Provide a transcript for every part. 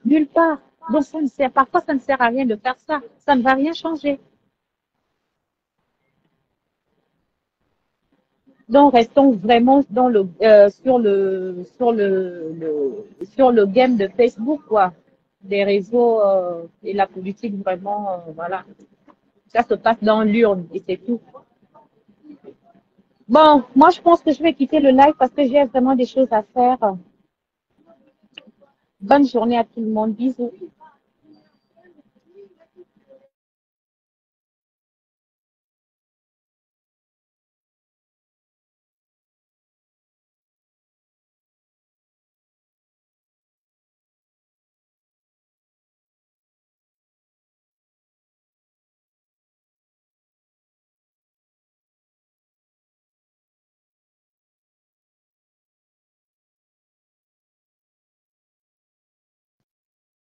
Nulle part. Donc, ça ne sert, parfois, ça ne sert à rien de faire ça. Ça ne va rien changer. Donc, restons vraiment dans sur le game de Facebook, quoi. Des réseaux et la politique, vraiment, voilà. Ça se passe dans l'urne et c'est tout. Bon, moi, je pense que je vais quitter le live parce que j'ai vraiment des choses à faire. Bonne journée à tout le monde. Bisous.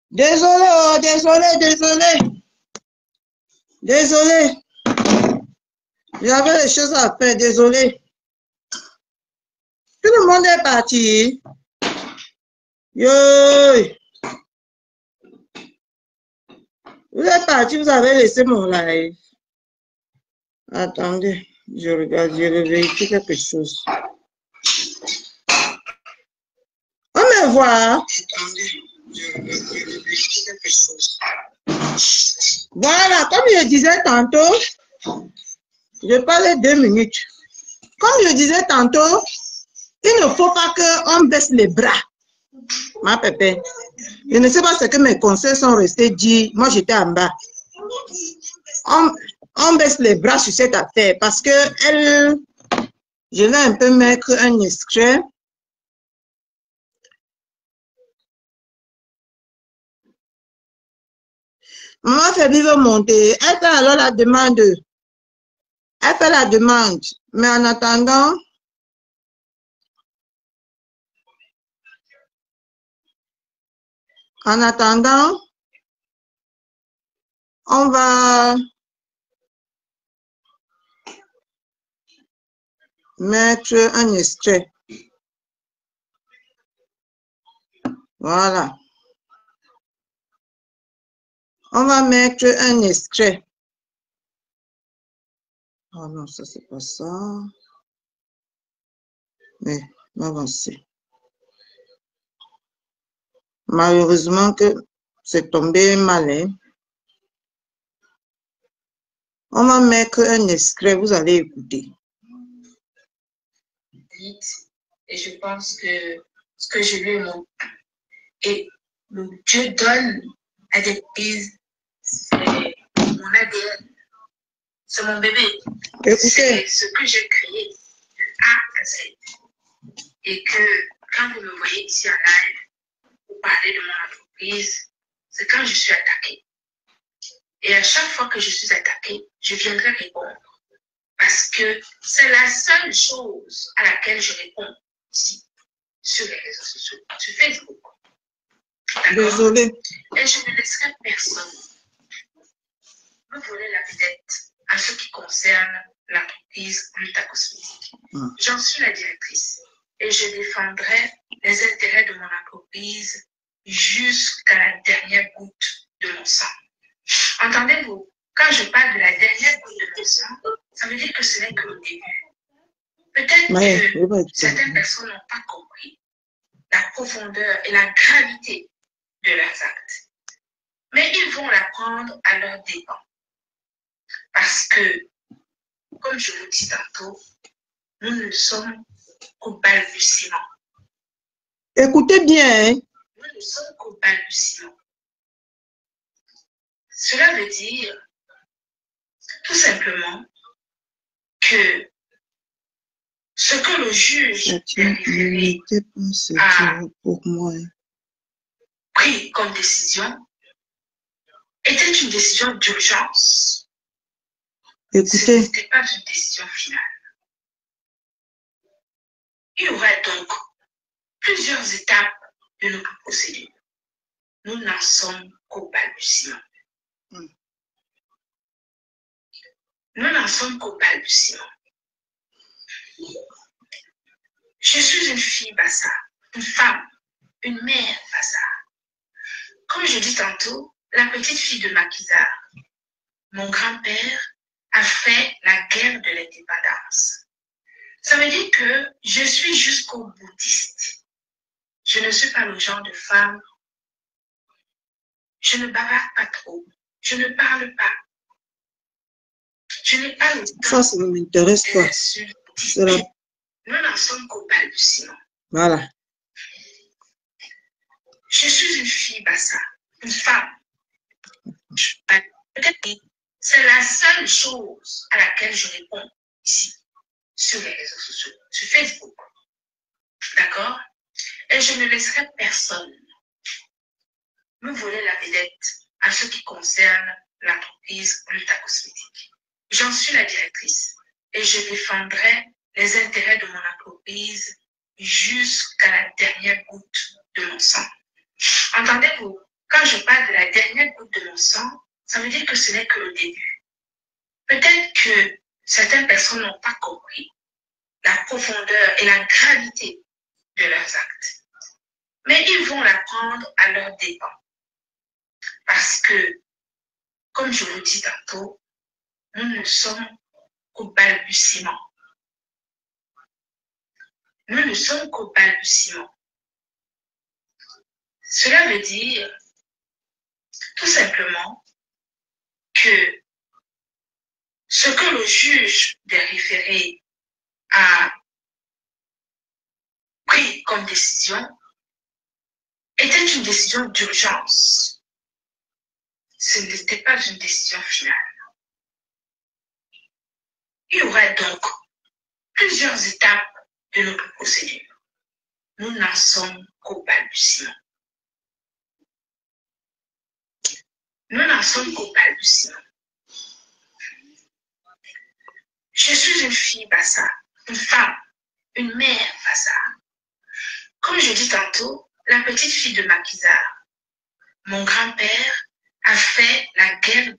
Désolé, oh, désolé. J'avais des choses à faire, désolé. Tout le monde est parti. Yo, vous êtes parti, vous avez laissé mon live. Attendez, je regarde, je vérifie quelque chose. On me voit. Attendez, je vérifie quelque chose. Voilà, comme je disais tantôt, je parlais 2 minutes. Comme je disais tantôt, il ne faut pas qu'on baisse les bras. Ma pépé. Je ne sais pas ce que mes conseils sont restés dire. Moi, j'étais en bas. On baisse les bras sur cette affaire parce que je vais un peu mettre un extrait. Maman Fabi veut monter. Elle fait alors la demande. Elle fait la demande. Mais en attendant, on va mettre un extrait. Voilà. On va mettre un extrait. Oh non, ça c'est pas ça. Mais, on va avancer. Malheureusement que c'est tombé mal. Hein? On va mettre un extrait, vous allez écouter. Et je pense que ce que je lui montre, et Dieu donne à des bises, c'est mon ADN, c'est mon bébé. Écoutez. C'est ce que j'ai créé de A à Z. Et que quand vous me voyez ici en live, vous parlez de mon entreprise, c'est quand je suis attaquée. Et à chaque fois que je suis attaquée, je viendrai répondre. Parce que c'est la seule chose à laquelle je réponds ici, sur les réseaux sociaux, sur Facebook. Désolée. Et je ne laisserai personne me voler la vedette en ce qui concerne l'entreprise Gluta Cosmétique. J'en suis la directrice et je défendrai les intérêts de mon entreprise jusqu'à la dernière goutte de mon sang. Entendez-vous? Quand je parle de la dernière goutte de mon sang, ça veut dire que ce n'est que le début. Peut-être que certaines personnes n'ont pas compris la profondeur et la gravité de leurs actes. Mais ils vont l'apprendre à leur dépens. Parce que, comme je vous dis tantôt, nous ne sommes qu'au balbutiement. Écoutez bien. Nous ne sommes qu'au balbutiement. Cela veut dire tout simplement que ce que le juge a pris comme décision était une décision d'urgence. Écoutez. Ce n'était pas une décision finale. Il y aura donc plusieurs étapes de notre procédure. Nous n'en sommes qu'au balbutiement. Nous n'en sommes qu'au balbutiement. Je suis une fille Bassa, une femme, une mère Bassa. comme je dis tantôt, la petite fille de Maquisard, mon grand-père a fait la guerre de l'indépendance. Ça veut dire que je suis jusqu'au boutiste. Je ne suis pas le genre de femme. Je ne bavarde pas trop. Je ne parle pas. Je n'ai pas le temps. Ça ne m'intéresse pas. Nous n'en sommes qu'au balbutiement. Voilà. Je suis une fille bassa, une femme. Peut-être c'est la seule chose à laquelle je réponds ici, sur les réseaux sociaux, sur Facebook. D'accord? Et je ne laisserai personne me voler la vedette à ce qui concerne l'entreprise Gluta Cosmétique. J'en suis la directrice et je défendrai les intérêts de mon entreprise jusqu'à la dernière goutte de mon sang. Entendez-vous? Quand je parle de la dernière goutte de mon sang, ça veut dire que ce n'est que le début. Peut-être que certaines personnes n'ont pas compris la profondeur et la gravité de leurs actes. Mais ils vont l'apprendre à leur dépens. Parce que, comme je vous dis tantôt, nous ne sommes qu'au balbutiement. Nous ne sommes qu'au balbutiement. Cela veut dire tout simplement que ce que le juge des référés a pris comme décision était une décision d'urgence. Ce n'était pas une décision finale. Il y aura donc plusieurs étapes de notre procédure. Nous n'en sommes qu'au balbutiement. Nous n'en sommes qu'au balbutiement. Je suis une fille bassa, une femme, une mère bassa. Comme je dis tantôt, la petite fille de Maquisard, mon grand-père a fait la guerre.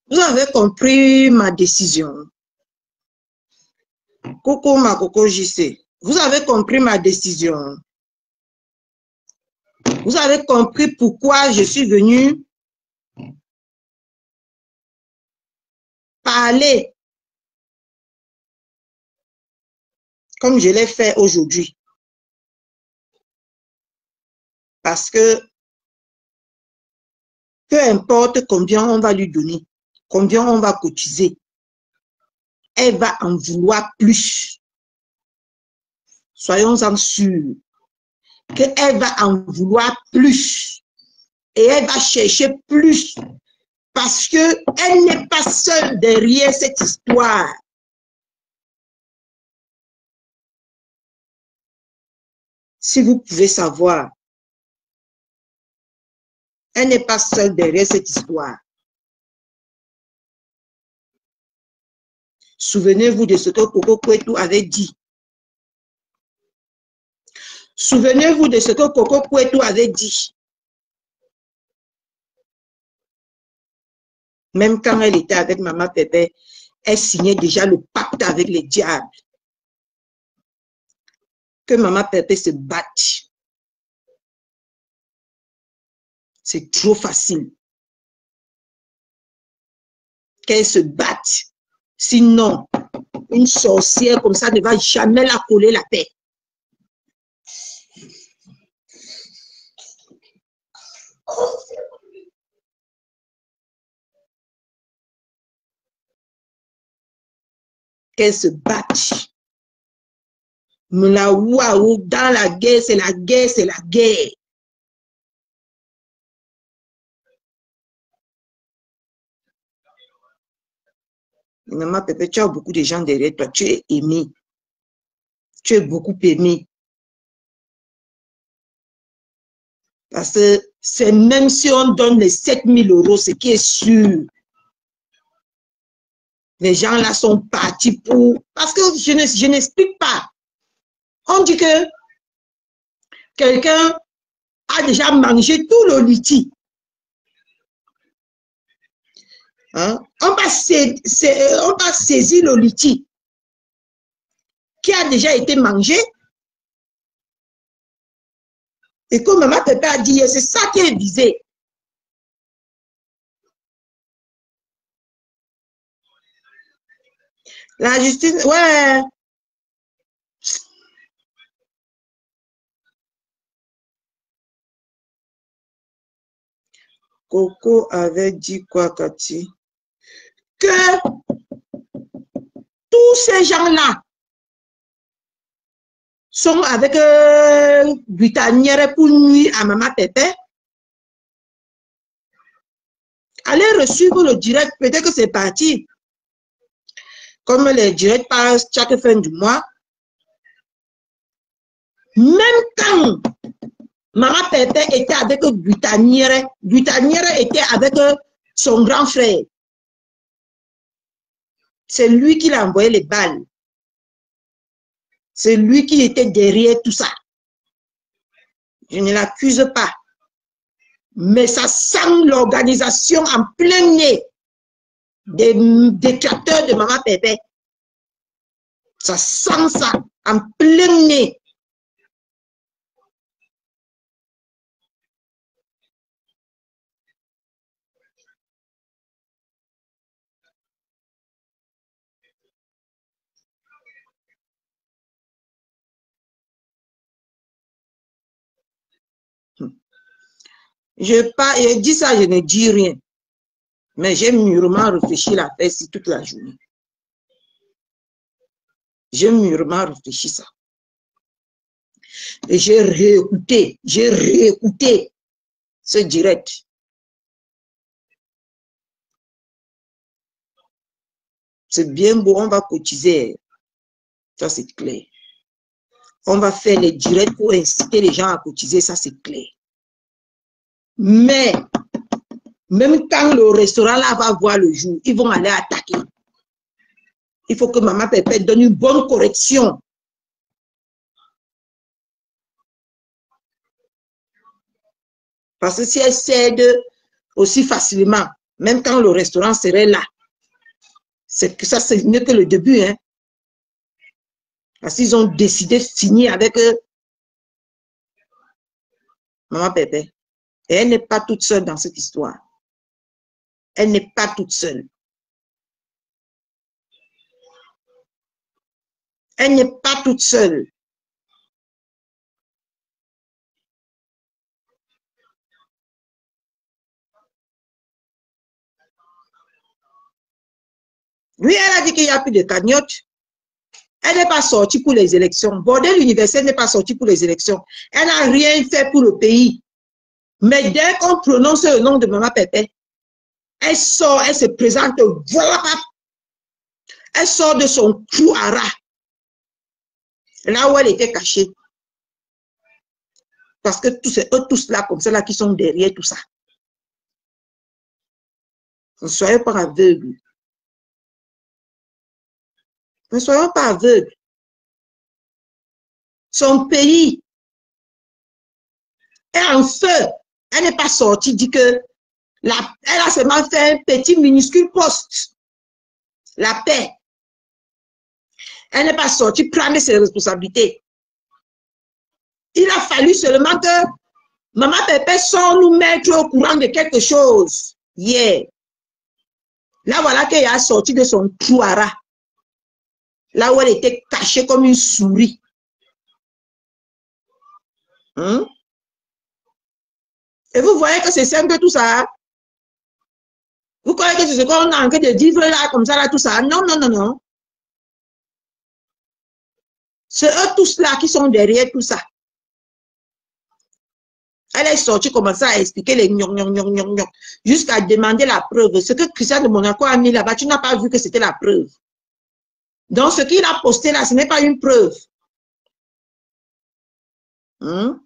Vous avez compris ma décision. Coco Makoko JC, vous avez compris ma décision. Vous avez compris pourquoi je suis venue parler comme je l'ai fait aujourd'hui. Parce que peu importe combien on va lui donner, combien on va cotiser, elle va en vouloir plus. Soyons-en sûrs qu'elle va en vouloir plus et elle va chercher plus parce qu'elle n'est pas seule derrière cette histoire. Si vous pouvez savoir, elle n'est pas seule derrière cette histoire. Souvenez-vous de ce que Coco Kwetu avait dit. Souvenez-vous de ce que Coco Kwetu avait dit. Même quand elle était avec Maman Pépé, elle signait déjà le pacte avec les diables. Que Maman Pépé se batte. C'est trop facile. Qu'elle se batte. Sinon, une sorcière comme ça ne va jamais la coller la paix. Qu'elle se batte. Waouh, dans la guerre, c'est la guerre, c'est la guerre. Maman Pépé, tu as beaucoup de gens derrière toi. Tu es aimé. Tu es beaucoup aimé. Parce que c'est même si on donne les 7 000 €, ce qui est sûr. Les gens là sont partis pour... Parce que je n'explique pas. On dit que quelqu'un a déjà mangé tout le liti. Hein? On va saisir le liti qui a déjà été mangé. Et comme maman Pépé a dit, c'est ça qui est visé. La justice, ouais. Coco avait dit quoi, Cathy? Que tous ces gens-là sont avec Butanière pour nuire à maman Pépé. Allez reçuivre le direct, peut-être que c'est parti. Comme les directs passent chaque fin du mois. Même quand maman Pépé était avec Butanière, Butanière était avec son grand frère. C'est lui qui l'a envoyé les balles. C'est lui qui était derrière tout ça. Je ne l'accuse pas. Mais ça sent l'organisation en plein nez des détracteurs de maman Pépé. Ça sent ça en plein nez. Je dis ça, je ne dis rien. Mais j'ai mûrement réfléchi à l'affaire ici toute la journée. J'ai mûrement réfléchi ça. Et j'ai réécouté ce direct. C'est bien beau, on va cotiser. Ça, c'est clair. On va faire les directs pour inciter les gens à cotiser, ça, c'est clair. Mais, même quand le restaurant là va voir le jour, ils vont aller attaquer. Il faut que maman Pépé donne une bonne correction. Parce que si elle cède aussi facilement, même quand le restaurant serait là, c'est que ça, c'est mieux que le début. Hein? Parce qu'ils ont décidé de finir avec maman Pépé. Et elle n'est pas toute seule dans cette histoire. Elle n'est pas toute seule. Elle n'est pas toute seule. Lui, elle a dit qu'il n'y a plus de cagnotte. Elle n'est pas sortie pour les élections. Bordel universel n'est pas sorti pour les élections. Elle n'a rien fait pour le pays. Mais dès qu'on prononce le nom de maman Pépé, elle sort, elle se présente, voilà. Elle sort de son trou à rat. Là où elle était cachée. Parce que c'est eux tous là, comme ça, là, qui sont derrière tout ça. Ne soyons pas aveugles. Ne soyons pas aveugles. Son pays est en feu. Elle n'est pas sortie, dit que elle a seulement fait un petit minuscule poste. La paix. Elle n'est pas sortie prendre ses responsabilités. Il a fallu seulement que maman Pépé soit nous mettre au courant de quelque chose. Yeah. Là, voilà qu'elle a sorti de son trou à rat. Là où elle était cachée comme une souris. Hein? Et vous voyez que c'est simple tout ça. Vous croyez que c'est ce qu'on a en train de dire là, comme ça, là, tout ça. Non, non, non, non. C'est eux tous là qui sont derrière tout ça. Elle est sortie, commencer à expliquer les gnon, jusqu'à demander la preuve. Ce que Christian de Monaco a mis là-bas, tu n'as pas vu que c'était la preuve. Donc, ce qu'il a posté là, ce n'est pas une preuve. Hein?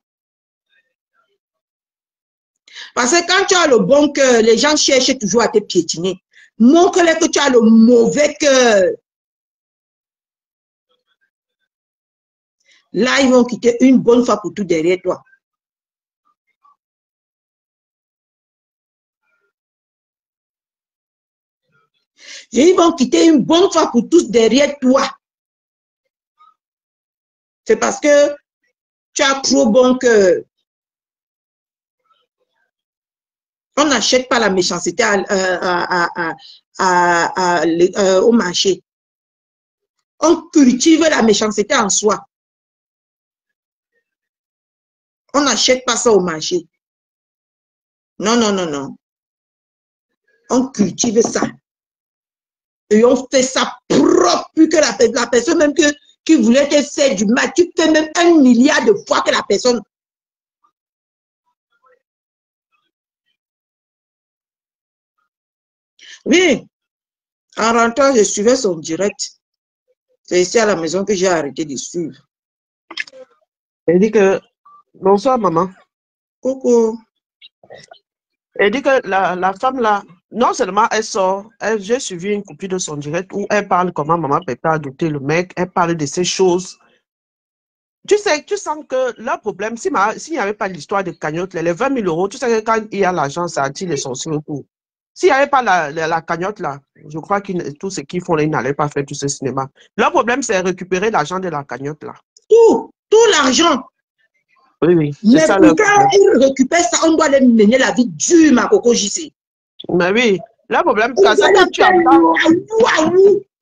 Parce que quand tu as le bon cœur, les gens cherchent toujours à te piétiner. Montre-leur que tu as le mauvais cœur. Là, ils vont quitter une bonne fois pour tout derrière toi. Ils vont quitter une bonne fois pour tous derrière toi. C'est parce que tu as trop bon cœur. On n'achète pas la méchanceté au marché. On cultive la méchanceté en soi. On n'achète pas ça au marché. Non, non, non, non. On cultive ça. Et on fait ça propre, plus que la personne même qui voulait te faire du mal. Tu fais même 1 milliard de fois que la personne. Oui. En rentrant, je suivais son direct. C'est ici à la maison que j'ai arrêté de suivre. Elle dit que, bonsoir maman. Coucou. Elle dit que la femme là, non seulement elle sort, j'ai suivi une copie de son direct où elle parle comment maman Pépé a adopté le mec, elle parle de ces choses. Tu sais, tu sens que leur problème, s'il n'y avait pas l'histoire de cagnotte, les 20 000 euros, tu sais que quand il y a l'argent, ça attire les sorciers autour. S'il n'y avait pas la cagnotte là, je crois que tout ce qu'ils font là, ils n'allaient pas faire tout ce cinéma. Leur problème, c'est récupérer l'argent de la cagnotte là. Tout l'argent. Oui, oui. Mais ça, quand ils récupèrent ça, on doit les mener la vie dure, ma Coco JC. Mais oui, leur problème, c'est ça quand tu entends.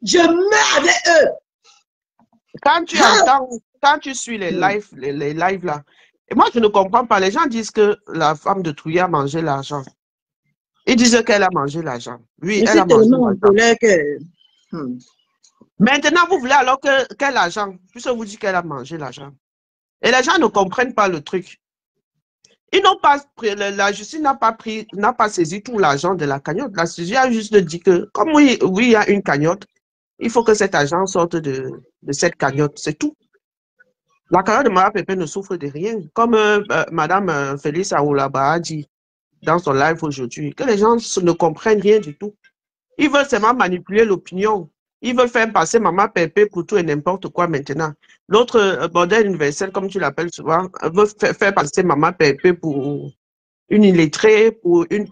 Je meurs avec eux. Quand tu entends, quand tu suis les lives là, et moi je ne comprends pas. Les gens disent que la femme de Trouillet a mangé l'argent. Ils disent qu'elle a mangé l'argent. Oui, elle a mangé l'argent. Maintenant, vous voulez alors quel argent? Puisque vous dites qu'elle a mangé l'argent. Et les gens ne comprennent pas le truc. Ils n'ont pas pris, la justice n'a pas saisi tout l'argent de la cagnotte. La justice a juste dit que, comme oui, il y a une cagnotte, il faut que cet argent sorte de cette cagnotte. C'est tout. La cagnotte de Mme Pépé ne souffre de rien. Comme Mme Félix Aoulaba a dit dans son live aujourd'hui, que les gens ne comprennent rien du tout. Ils veulent seulement manipuler l'opinion. Ils veulent faire passer Maman Pépé pour tout et n'importe quoi maintenant. L'autre bordel universel, comme tu l'appelles souvent, veut faire passer Maman Pépé pour une illettrée, pour une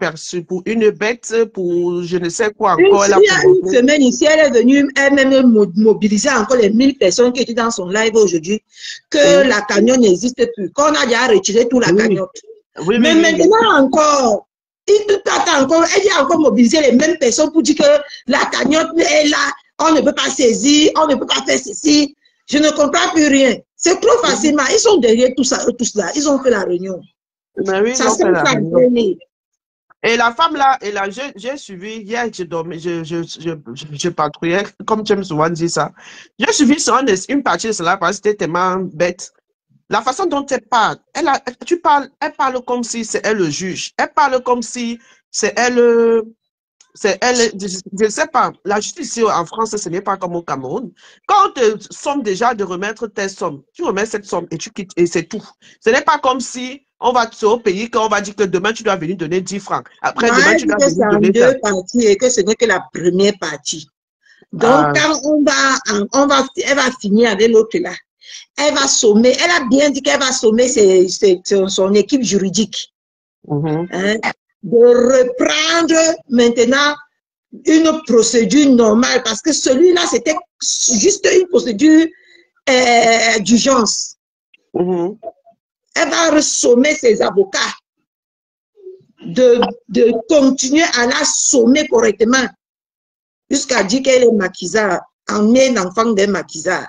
bête, pour je ne sais quoi encore. Il y a une semaine ici, elle est venue elle-même mobiliser encore les 1000 personnes qui étaient dans son live aujourd'hui, que la cagnotte n'existe plus, qu'on a déjà retiré toute la cagnotte. Oui, mais maintenant encore, elle a encore mobilisé les mêmes personnes pour dire que la cagnotte est là, on ne peut pas saisir, on ne peut pas faire ceci. Je ne comprends plus rien. C'est trop facilement. Ils sont derrière tout ça, eux tous là. Ils ont fait la réunion. Mais oui, ça fait la réunion. Et la femme là, j'ai suivi, hier je dormais, je patrouillais, comme tu aimes souvent dire ça. J'ai suivi une partie de cela parce que c'était tellement bête. La façon dont elle parle, elle parle comme si c'est elle le juge. Elle parle comme si c'est elle, je ne sais pas, la justice ici en France, ce n'est pas comme au Cameroun. Quand on te somme déjà de remettre tes sommes, tu remets cette somme et tu quittes et c'est tout. Ce n'est pas comme si on va au pays qu'on va dire que demain tu dois venir donner 10 francs. Après demain tu dois venir donner deux parties et que ce n'est que la première partie. Donc quand elle va finir avec l'autre là. Elle va sommer, elle a bien dit qu'elle va sommer son équipe juridique. Hein, de reprendre maintenant une procédure normale parce que celui-là, c'était juste une procédure d'urgence. Elle va ressommer ses avocats de continuer à la sommer correctement jusqu'à dire qu'elle est maquisard, en est l'enfant d'un maquisard.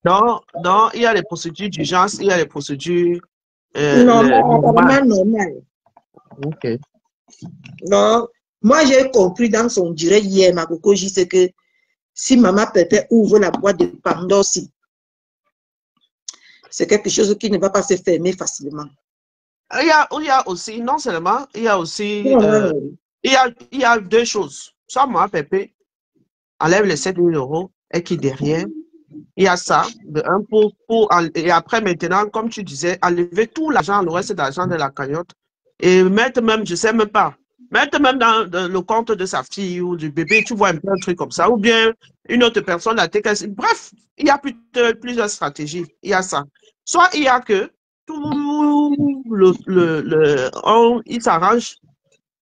Non, il y a les procédures d'urgence, il y a les procédures normales. Ok. Non, moi j'ai compris dans son direct hier, ma Coco, je sais que si Maman Pépé ouvre la boîte de Pandore, c'est quelque chose qui ne va pas se fermer facilement. Il y a aussi, non seulement, il y a aussi, il y a deux choses. Soit Maman Pépé enlève les 7 000 euros et qui derrière, il y a ça, et après maintenant, comme tu disais, enlever tout l'argent, le reste d'argent de la cagnotte et mettre même, je ne sais même pas, mettre même dans le compte de sa fille ou du bébé, tu vois un peu un truc comme ça, ou bien une autre personne, bref, il y a plusieurs stratégies, il y a ça. Soit il y a que tout il s'arrange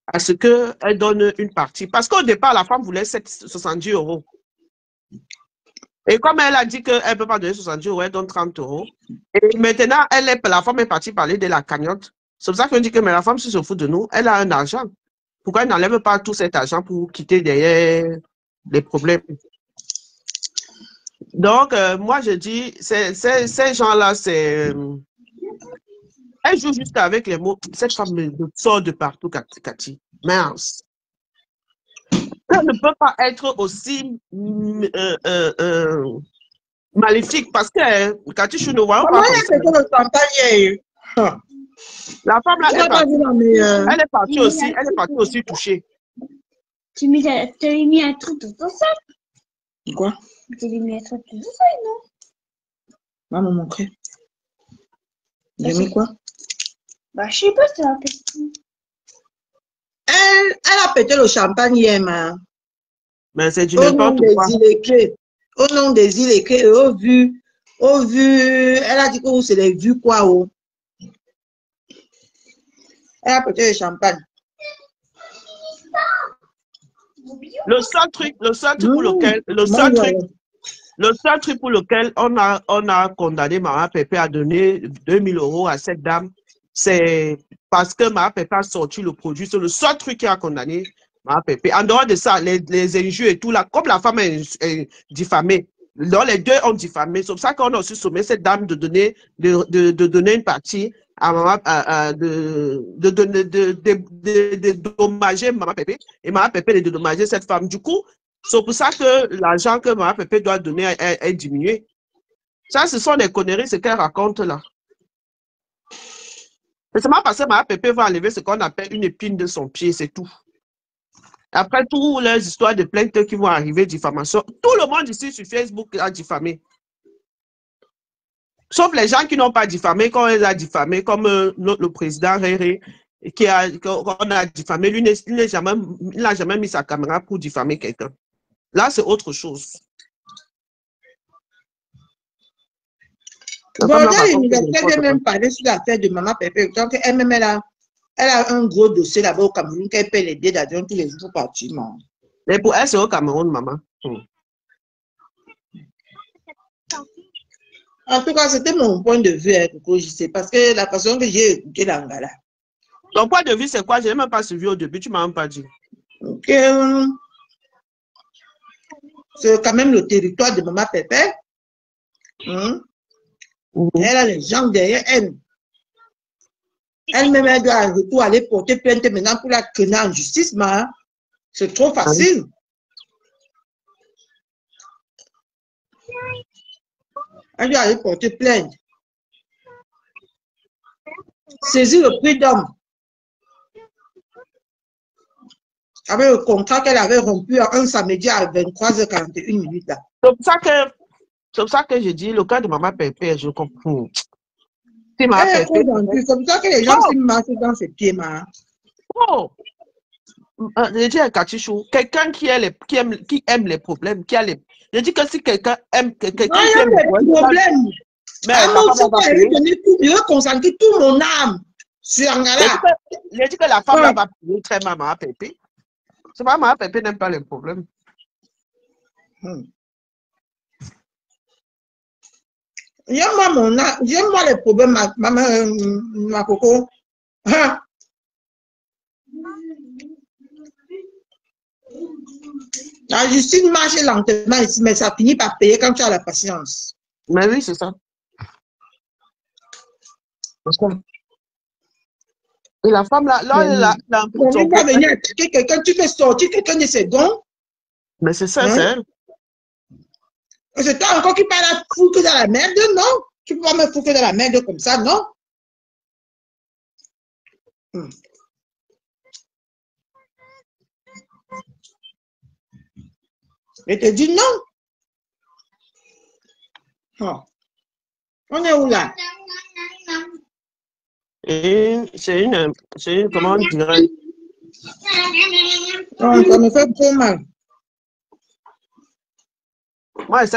à ce qu'elle donne une partie. Parce qu'au départ, la femme voulait 70 euros. Et comme elle a dit qu'elle ne peut pas donner 70 euros, elle donne 30 euros. Et maintenant, la femme est partie parler de la cagnotte. C'est pour ça qu'on dit que mais la femme, si se fout de nous, elle a un argent. Pourquoi elle n'enlève pas tout cet argent pour quitter derrière les problèmes? Donc, moi, je dis, ces gens-là, c'est... elle joue juste avec les mots. Cette femme me sort de partout, Cathy. Mince. Elle ne peut pas être aussi maléfique parce que Cathy, je ne vois pas comme ça. Le champagne, La femme là, elle est partie aussi, elle est partie aussi touchée. Tu t'as mis un truc dans ton sac? Quoi? Tu as mis un truc dans ton sac, non? Maman, mon frère. J'ai mis quoi? Bah, je sais pas, c'est la question. Elle a pété le champagne hier, ma. Mais c'est du Au nom n'importe des quoi. illettrés. Au nom des illettrés, au vu, elle a dit que c'est les vues quoi, oh. Elle a pété le champagne. Le seul truc pour lequel, le seul truc pour lequel on a condamné Mama Pépé à donner 2000 € à cette dame, c'est parce que Mama Pépé a sorti le produit. C'est le seul truc qui a condamné Mama Pépé. En dehors de ça, les injures et tout là, comme la femme est diffamée, donc les deux ont diffamé. C'est pour ça qu'on a aussi sommé cette dame de donner une partie à Mama, de dédommager Mama Pépé et Mama Pépé de dédommager cette femme. Du coup, c'est pour ça que l'argent que Mama Pépé doit donner est diminué. Ça, ce sont des conneries, ce qu'elle raconte là. C'est seulement parce que Mama Pépé va enlever ce qu'on appelle une épine de son pied, c'est tout. Après toutes les histoires de plaintes qui vont arriver, diffamation, tout le monde ici sur Facebook a diffamé. Sauf les gens qui n'ont pas diffamé, quand on les a diffamés, comme le président Réré, qu'on a diffamé, lui, il n'a jamais mis sa caméra pour diffamer quelqu'un. Là, c'est autre chose. L'université vient même parler sur l'affaire de Mama Pépé. Donc, elle-même, elle a un gros dossier là-bas au Cameroun qu'elle paie les billets d'avion tous les jours pour partir. Mais pour elle, c'est au Cameroun, maman. En tout cas, c'était mon point de vue, je sais, parce que la façon que j'ai écouté l'Angala. Ton point de vue, c'est quoi? Je n'ai même pas suivi au début, tu ne m'as même pas dit. C'est quand même le territoire de Mama Pépé. Elle a les gens derrière elle. Elle-même, elle doit à retour aller porter plainte maintenant pour la traîner en justice, mais c'est trop facile. Elle doit aller porter plainte. Saisir le prix d'homme. Avec le contrat qu'elle avait rompu un samedi à 23h41. Là. C'est pour ça que je dis, le cas de Mama Pépé, je comprends. C'est pour ça que les gens se marchent dans ses pieds. Oh! Je dis à Katichou, quelqu'un qui aime les problèmes, je dis que si quelqu'un aime quelqu'un qui aime les problèmes, mais je veux concentrer tout mon âme sur Angala. Je dis que la femme va payer très mal Mama Pépé. C'est pas Mama Pépé n'aime pas les problèmes. J'aime-moi les problèmes, ma coco. La justice marche lentement ici, mais ça finit par payer quand tu as la patience. Mais oui, c'est ça. Et la femme, là, elle a un peu de son pas venir attaquer quelqu'un, tu fais sortir quelqu'un de ses dons. Mais c'est ça, c'est elle. C'est toi encore qui parles à foutre dans la merde, non? Tu peux pas me foutre dans la merde comme ça, non? Je te dis non. On est où là? C'est une, comment on dirait? Ça me fait trop mal. Moi, elle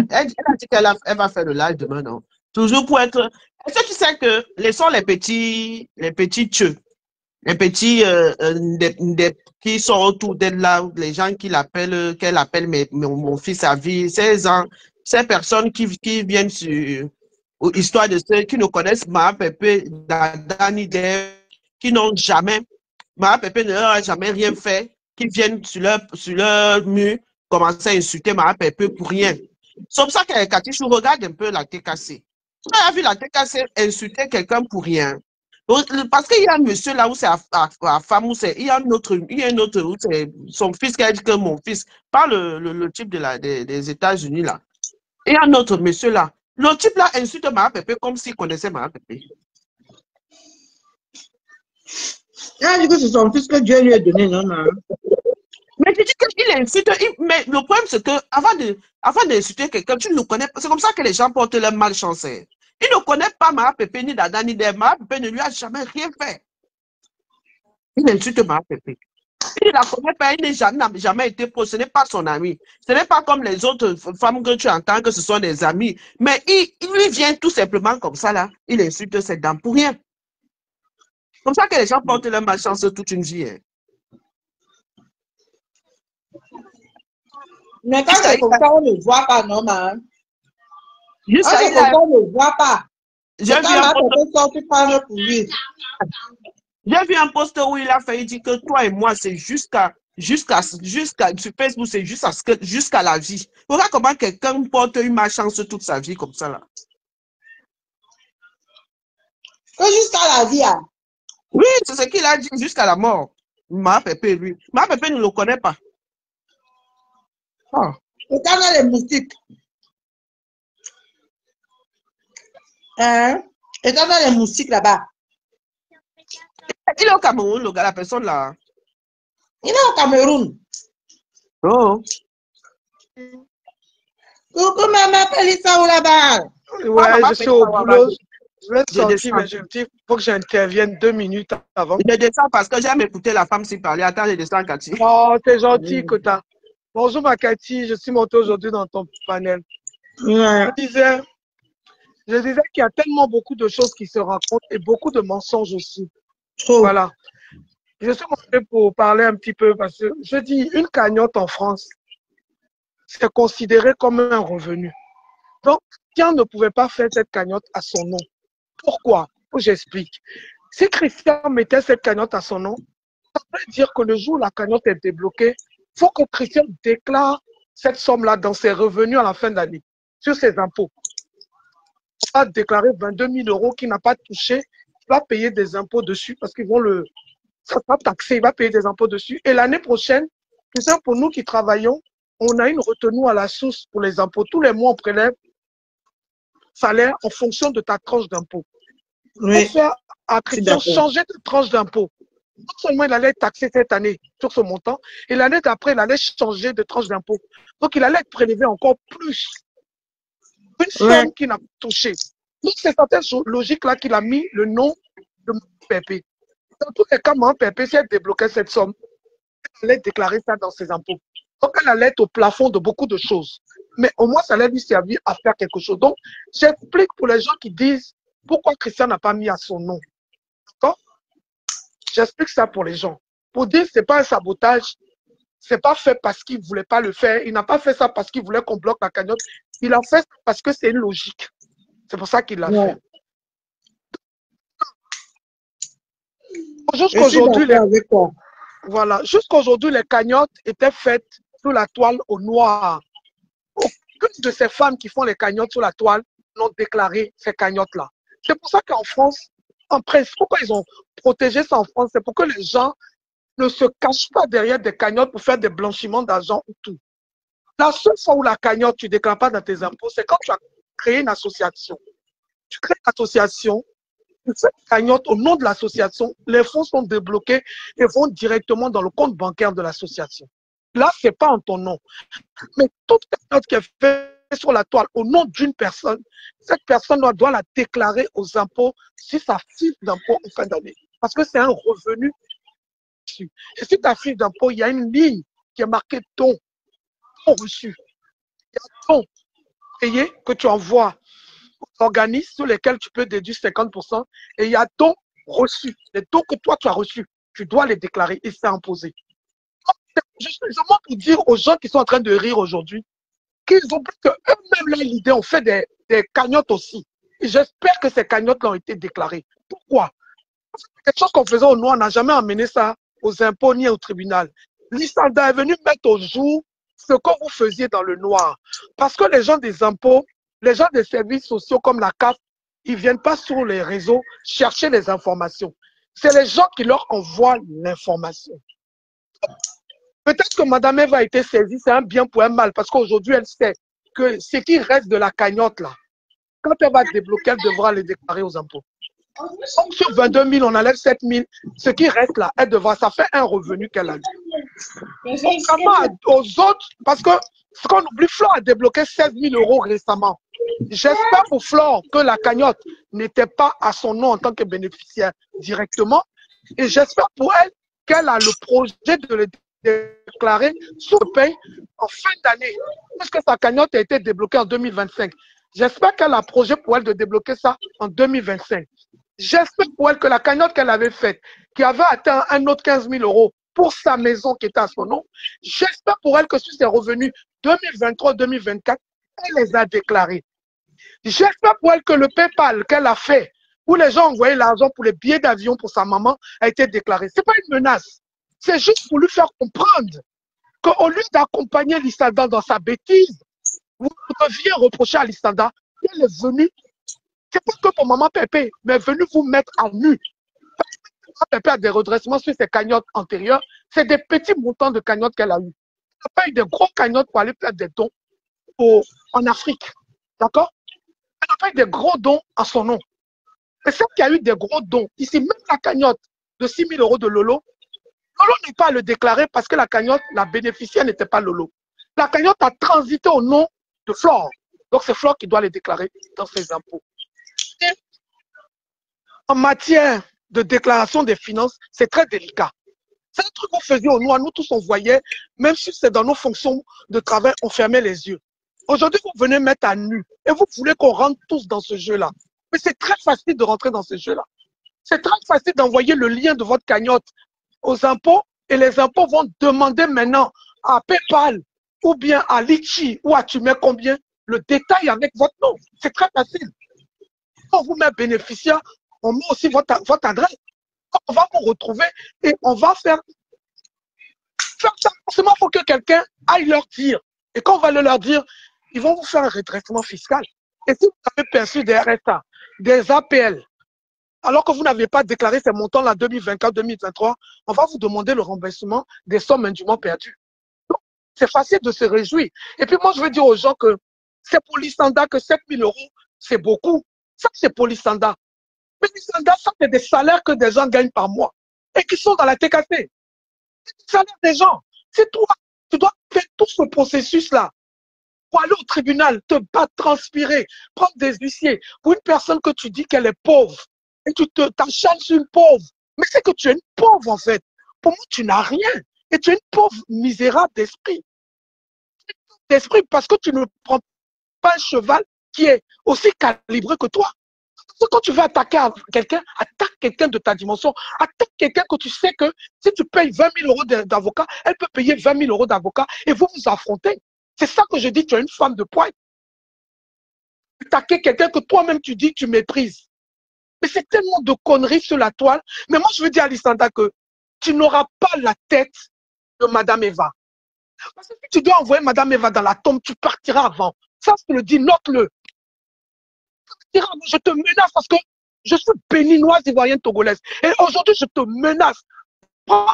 a dit qu'elle va faire le live demain, non? Toujours pour être... Est-ce que tu sais que laissons les petits tcheux, les petits qui sont autour d'elle là, les gens qu'elle appelle mon fils à vie, 16 ans, ces personnes qui viennent ou histoire de ceux qui ne connaissent Mama Pepe, Dada ni Dev, qui n'ont jamais, Mama Pepe ne leur a jamais rien fait, qui viennent sur leur mur commencer à insulter Mama Pepe pour rien. C'est pour ça que Katichou regarde un peu la TKC. Tu as vu la TKC insulter quelqu'un pour rien. Parce qu'il y a un monsieur là où c'est la femme, où c'est, il y a un autre où c'est son fils qui a dit que mon fils, pas le type des États-Unis là. Il y a un autre monsieur là. Le type là insulte Mama Pepe comme s'il connaissait Mama Pepe. Il a dit que c'est son fils que Dieu lui a donné, non, non. Mais tu dis qu'il insulte, mais le problème c'est que avant d'insulter quelqu'un, tu ne le connais pas. C'est comme ça que les gens portent leur malchance. Il ne connaît pas Mama Pepe ni Dada ni Dev. Mama Pepe ne lui a jamais rien fait. Il insulte Mama Pepe. Il ne la connaît pas, il n'a jamais été proche, ce n'est pas son ami. Ce n'est pas comme les autres femmes que tu entends que ce sont des amis. Mais il lui vient tout simplement comme ça là. Il insulte cette dame pour rien. Comme ça que les gens portent leur malchance toute une vie. Hein. Mais quand c'est comme ça, on ne voit pas, non, man. Juste Quand c'est comme ça, on ne voit pas. J'ai vu un post où il a failli dire que toi et moi, c'est jusqu'à sur Facebook, c'est jusqu'à la vie. Voilà comment quelqu'un porte une malchance toute sa vie comme ça là. Que jusqu'à la vie, hein? Oui, c'est ce qu'il a dit jusqu'à la mort. Mama Pepe, lui. Mama Pepe ne le connaît pas. Oh. Et quand on a les moustiques. Hein? Et quand on a les moustiques là-bas. Il est au Cameroun, le gars, la personne là. Il est au Cameroun. Oh. Coucou, maman, Pélissa ou là-bas? Ouais, je suis au boulot. Je vais sortir, mais je me dis, il faut que j'intervienne 2 minutes avant. Je descends parce que j'aime écouter la femme s'y parler. Attends, je descends, Cathy. Oh, t'es gentil, Kota. Bonjour, ma Cathy. Je suis montée aujourd'hui dans ton panel. Ouais. Je disais qu'il y a tellement beaucoup de choses qui se racontent et beaucoup de mensonges aussi. Trop. Voilà. Je suis montée pour parler un petit peu parce que je dis, une cagnotte en France, c'est considéré comme un revenu. Donc, Christian ne pouvait pas faire cette cagnotte à son nom. Pourquoi? J'explique. Si Christian mettait cette cagnotte à son nom, ça veut dire que le jour où la cagnotte est débloquée, il faut que Christian déclare cette somme-là dans ses revenus à la fin d'année, sur ses impôts. Il va déclarer 22 000 € qu'il n'a pas touché, il va payer des impôts dessus parce qu'ils vont ça sera taxé, il va payer des impôts dessus. Et l'année prochaine, pour nous qui travaillons, on a une retenue à la source pour les impôts. Tous les mois, on prélève salaire en fonction de ta tranche d'impôt. Oui. Pour faire à Christian changer de tranche d'impôt. Non seulement il allait être taxé cette année sur ce montant, et l'année d'après, il allait changer de tranche d'impôt. Donc, il allait être prélevé encore plus. Une somme qu'il n'a pas touchée. Donc, c'est cette logique-là qu'il a mis le nom de Pépé. Dans tous les cas, Mama Pepe, si elle débloquait cette somme, elle allait déclarer ça dans ses impôts. Donc, elle allait être au plafond de beaucoup de choses. Mais au moins, ça allait lui servir à faire quelque chose. Donc, j'explique pour les gens qui disent pourquoi Christian n'a pas mis à son nom. D'accord? J'explique ça pour les gens. Pour dire que ce n'est pas un sabotage, ce n'est pas fait parce qu'il ne voulait pas le faire. Il n'a pas fait ça parce qu'il voulait qu'on bloque la cagnotte. Il a fait ça parce que c'est une logique. C'est pour ça qu'il l'a fait. Jusqu'aujourd'hui, les cagnottes étaient faites sous la toile au noir. Aucune de ces femmes qui font les cagnottes sur la toile n'ont déclaré ces cagnottes-là. C'est pour ça qu'en France, en presse, pourquoi ils ont protégé ça en France? C'est pour que les gens ne se cachent pas derrière des cagnottes pour faire des blanchiments d'argent ou tout. La seule fois où la cagnotte, tu ne déclares pas dans tes impôts, c'est quand tu as créé une association. Tu crées une association, tu fais une cagnotte au nom de l'association, les fonds sont débloqués et vont directement dans le compte bancaire de l'association. Là, ce n'est pas en ton nom. Mais toute cagnotte qui est faite sur la toile au nom d'une personne, cette personne doit la déclarer aux impôts sur sa fiche d'impôt en fin d'année. Parce que c'est un revenu. Et sur ta fiche d'impôt, il y a une ligne qui est marquée ton reçu. Il y a ton payé que tu envoies aux organismes sur lesquels tu peux déduire 50%. Et il y a ton reçu. Les dons que toi tu as reçus, tu dois les déclarer et c'est imposé. Je montre pour dire aux gens qui sont en train de rire aujourd'hui qu'ils oublient qu'eux-mêmes, là, l'idée, on fait des cagnottes aussi. j'espère que ces cagnottes ont été déclarées. Pourquoi? Parce que quelque chose qu'on faisait au noir, on n'a jamais amené ça aux impôts ni au tribunal. L'Islanda est venu mettre au jour ce que vous faisiez dans le noir. Parce que les gens des impôts, les gens des services sociaux comme la CAF, ils ne viennent pas sur les réseaux chercher les informations. C'est les gens qui leur envoient l'information. Peut-être que Mme Eva a été saisie, c'est un bien pour un mal, parce qu'aujourd'hui, elle sait que ce qui reste de la cagnotte, là, quand elle va débloquer, elle devra les déclarer aux impôts. Donc, sur 22 000, on enlève 7 000. Ce qui reste là, elle devra, ça fait un revenu qu'elle a eu. Contrairement aux autres, parce que ce qu'on oublie, Flore a débloqué 16 000 € récemment. J'espère pour Flore que la cagnotte n'était pas à son nom en tant que bénéficiaire directement. Et j'espère pour elle qu'elle a le projet de le déclarer sous le paye en fin d'année. Parce que sa cagnotte a été débloquée en 2025. J'espère qu'elle a un projet pour elle de débloquer ça en 2025. J'espère pour elle que la cagnotte qu'elle avait faite, qui avait atteint un autre 15 000 € pour sa maison qui était à son nom, j'espère pour elle que sur ses revenus 2023-2024, elle les a déclarés. J'espère pour elle que le PayPal qu'elle a fait, où les gens envoyaient l'argent pour les billets d'avion pour sa maman, a été déclaré. Ce n'est pas une menace. C'est juste pour lui faire comprendre qu'au lieu d'accompagner l'Islanda dans sa bêtise, vous deviez reprocher à l'Islanda qu'elle est venue, c'est pas que pour maman Pépé, mais est venue vous mettre à nu. Maman Pépé a des redressements sur ses cagnottes antérieures. C'est des petits montants de cagnottes qu'elle a eu. Elle n'a pas eu de gros cagnottes pour aller faire des dons en Afrique. D'accord? Elle n'a pas eu de gros dons à son nom. Et celle qui a eu des gros dons, ici, même la cagnotte de 6 000 € de Lolo, Lolo n'est pas à le déclarer parce que la cagnotte, la bénéficiaire n'était pas Lolo. La cagnotte a transité au nom de Flore. Donc c'est Flore qui doit les déclarer dans ses impôts. Et en matière de déclaration des finances, c'est très délicat. C'est un truc qu'on faisait au noir, nous tous on voyait, même si c'est dans nos fonctions de travail, on fermait les yeux. Aujourd'hui, vous venez mettre à nu et vous voulez qu'on rentre tous dans ce jeu-là. Mais c'est très facile de rentrer dans ce jeu-là. C'est très facile d'envoyer le lien de votre cagnotte aux impôts et les impôts vont demander maintenant à PayPal ou bien à Litchi ou à tu mets combien le détail avec votre nom. C'est très facile. Quand vous mettez bénéficiaire, on met aussi votre adresse. On va vous retrouver et on va faire ça. Forcément, il faut que quelqu'un aille leur dire. Et quand on va leur dire, ils vont vous faire un redressement fiscal. Et si vous avez perçu des RSA, des APL, alors que vous n'avez pas déclaré ces montants-là 2024-2023, on va vous demander le remboursement des sommes indûment perdues. C'est facile de se réjouir. Et puis moi, je veux dire aux gens que c'est pour l'Islanda que 7 000 €, c'est beaucoup. Ça, c'est pour l'Islanda. Mais l'Islanda, ça, c'est des salaires que des gens gagnent par mois et qui sont dans la TKT. C'est des salaires des gens. C'est toi. Tu dois faire tout ce processus-là pour aller au tribunal, te battre, transpirer, prendre des huissiers pour une personne que tu dis qu'elle est pauvre. Et tu t'acharnes sur une pauvre. Mais c'est que tu es une pauvre, en fait. Pour moi, tu n'as rien. Et tu es une pauvre misérable d'esprit. D'esprit parce que tu ne prends pas un cheval qui est aussi calibré que toi. Parce que quand tu veux attaquer quelqu'un, attaque quelqu'un de ta dimension. Attaque quelqu'un que tu sais que si tu payes 20 000 € d'avocat, elle peut payer 20 000 € d'avocat et vous vous affrontez. C'est ça que je dis, tu es une femme de poigne. Attaquer quelqu'un que toi-même tu dis que tu méprises. Mais c'est tellement de conneries sur la toile. Mais moi, je veux dire à Lissanda que tu n'auras pas la tête de Madame Eva. Parce que si tu dois envoyer Madame Eva dans la tombe, tu partiras avant. Ça, je te le dis, note-le. Je te menace parce que je suis béninoise, ivoirienne, togolaise. Et aujourd'hui, je te menace. Prends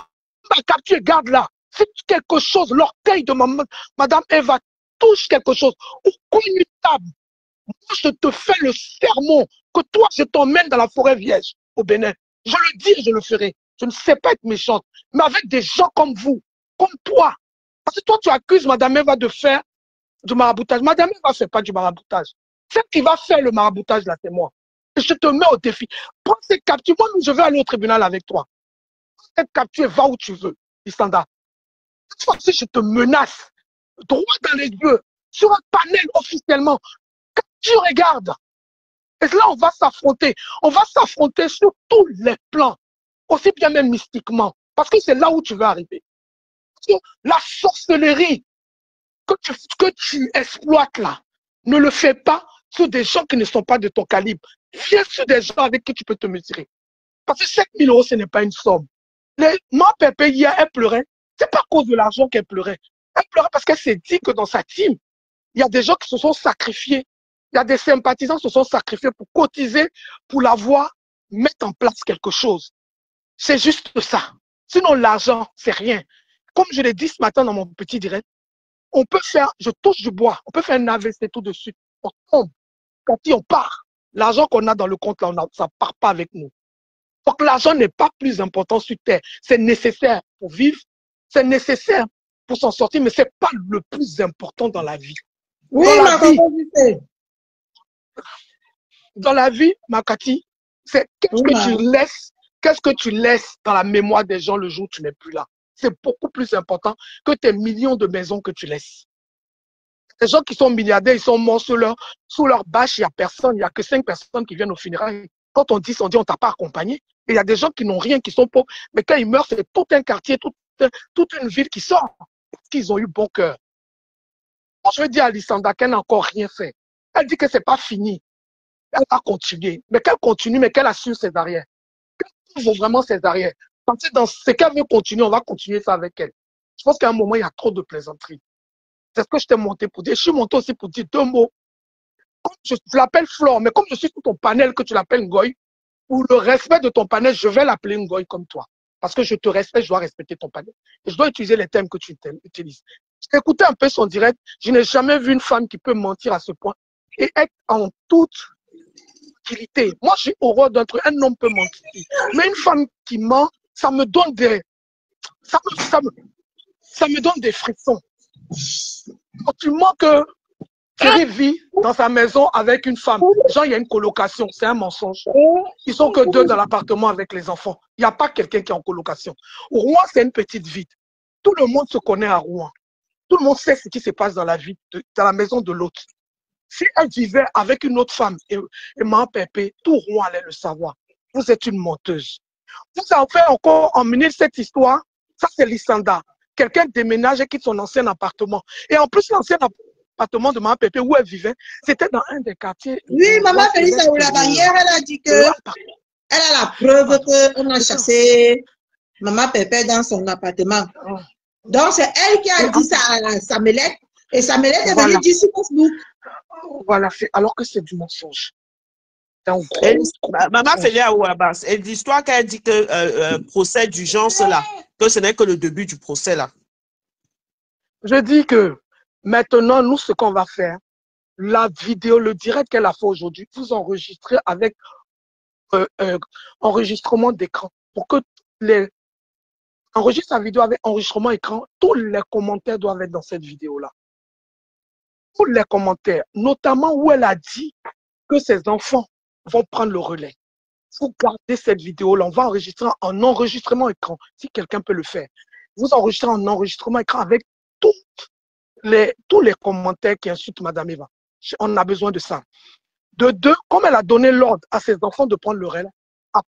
ma capture et garde-la. Si quelque chose, l'orteil de Madame Eva touche quelque chose, ou cogne une table, moi, je te fais le sermon que toi, je t'emmène dans la forêt vierge au Bénin. Je le dis et je le ferai. Je ne sais pas être méchante, mais avec des gens comme vous, comme toi. Parce que toi, tu accuses Madame Eva de faire du maraboutage. Madame Eva ne fait pas du maraboutage. Celle qui va faire le maraboutage, là, c'est moi. Et je te mets au défi. Prends cette capture. Moi, je vais aller au tribunal avec toi. Prends cette capture et va où tu veux, Lissanda. Cette fois-ci, je te menace. Droit dans les yeux, sur un panel officiellement. Tu regardes. Et là, on va s'affronter. On va s'affronter sur tous les plans. Aussi bien même mystiquement. Parce que c'est là où tu veux arriver. Parce que la sorcellerie que tu exploites là, ne le fais pas sur des gens qui ne sont pas de ton calibre. Viens sur des gens avec qui tu peux te mesurer. Parce que 7 000 euros, ce n'est pas une somme. Ma pépé, hier, elle pleurait. C'est pas à cause de l'argent qu'elle pleurait. Elle pleurait parce qu'elle s'est dit que dans sa team, il y a des gens qui se sont sacrifiés. Il y a des sympathisants qui se sont sacrifiés pour cotiser, pour la voir mettre en place quelque chose. C'est juste ça. Sinon, l'argent, c'est rien. Comme je l'ai dit ce matin dans mon petit direct, on peut faire, je touche du bois, on peut faire un AVC tout de suite. On tombe. Quand on part, l'argent qu'on a dans le compte, là, ça ne part pas avec nous. Donc, l'argent n'est pas plus important sur Terre. C'est nécessaire pour vivre, c'est nécessaire pour s'en sortir, mais ce n'est pas le plus important dans la vie. Oui, dans la vie, Makati, c'est qu'est-ce que tu laisses dans la mémoire des gens le jour où tu n'es plus là. C'est beaucoup plus important que tes millions de maisons que tu laisses. Les gens qui sont milliardaires, ils sont morts sous leur bâche, il n'y a personne, il n'y a que 5 personnes qui viennent au funérailles. Quand on dit, on ne t'a pas accompagné. Et il y a des gens qui n'ont rien, qui sont pauvres. Mais quand ils meurent, c'est tout un quartier, toute une ville qui sort. Parce qu'ils ont eu bon cœur. Moi, je veux dire à Lissanda qu'elle n'a encore rien fait. Elle dit que ce n'est pas fini. Elle va continuer. Mais qu'elle continue, mais qu'elle assure ses arrières. Qu'elle ouvre vraiment ses arrières. Parce que dans ce qu'elle veut continuer, on va continuer ça avec elle. Je pense qu'à un moment, il y a trop de plaisanteries. C'est ce que je t'ai monté pour dire. Je suis monté aussi pour dire 2 mots. Comme je l'appelle Flore, mais comme je suis sur ton panel que tu l'appelles Ngoy, pour le respect de ton panel, je vais l'appeler Ngoy comme toi. Parce que je te respecte, je dois respecter ton panel. Et je dois utiliser les thèmes que tu utilises. J'ai écouté un peu son direct. Je n'ai jamais vu une femme qui peut mentir à ce point et être en toute utilité. Moi, j'ai horreur d'un truc. Un homme peut mentir. Mais une femme qui ment, ça me donne des... Ça me donne des frissons. Quand tu mens que Thierry vit dans sa maison avec une femme, genre il y a une colocation, c'est un mensonge. Ils sont que 2 dans l'appartement avec les enfants. Il n'y a pas quelqu'un qui est en colocation. Rouen, c'est une petite ville. Tout le monde se connaît à Rouen. Tout le monde sait ce qui se passe dans la vie, dans la maison de l'autre. Si elle vivait avec une autre femme et Maman Pépé, tout Rouen allait le savoir. Vous êtes une menteuse. Vous avez encore emmené cette histoire. Ça, c'est Lissanda. Quelqu'un déménage et quitte son ancien appartement. Et en plus, l'ancien appartement de Maman Pépé où elle vivait, c'était dans un des quartiers. Oui, Maman Félix Aoulabanière, elle a dit que elle a la preuve qu'on a chassé Maman Pépé dans son appartement. Donc, c'est elle qui a dit ça à Samelette. Et Samelette est venue dire sur Facebook. Voilà, alors que c'est du mensonge. Maman Félia ou Abbas, et l'histoire qu'elle dit que procès d'urgence là, que ce n'est que le début du procès là. Je dis que maintenant, nous, ce qu'on va faire, la vidéo, le direct qu'elle a fait aujourd'hui, vous enregistrez avec enregistrement d'écran pour que enregistre la vidéo avec enregistrement écran, tous les commentaires doivent être dans cette vidéo-là. Tous les commentaires, notamment où elle a dit que ses enfants vont prendre le relais. Vous gardez cette vidéo-là, on va enregistrer en enregistrement écran, si quelqu'un peut le faire. Vous enregistrez en enregistrement écran avec tous les commentaires qui insultent Madame Eva. On a besoin de ça. De 2, comme elle a donné l'ordre à ses enfants de prendre le relais, à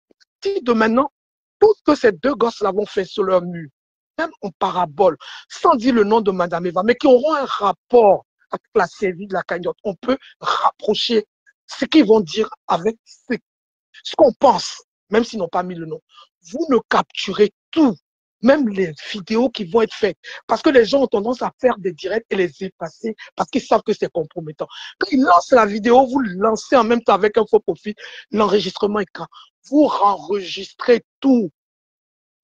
partir de maintenant, tout ce que ces 2 gosses-là vont faire sur leur mur, même en parabole, sans dire le nom de Madame Eva, mais qui auront un rapport avec la série de la cagnotte, on peut rapprocher ce qu'ils vont dire avec ce qu'on pense, même s'ils n'ont pas mis le nom. Vous ne capturez tout, même les vidéos qui vont être faites, parce que les gens ont tendance à faire des directs et les effacer parce qu'ils savent que c'est compromettant. Quand ils lancent la vidéo, vous lancez en même temps avec un faux profil l'enregistrement écran. Vous enregistrez tout.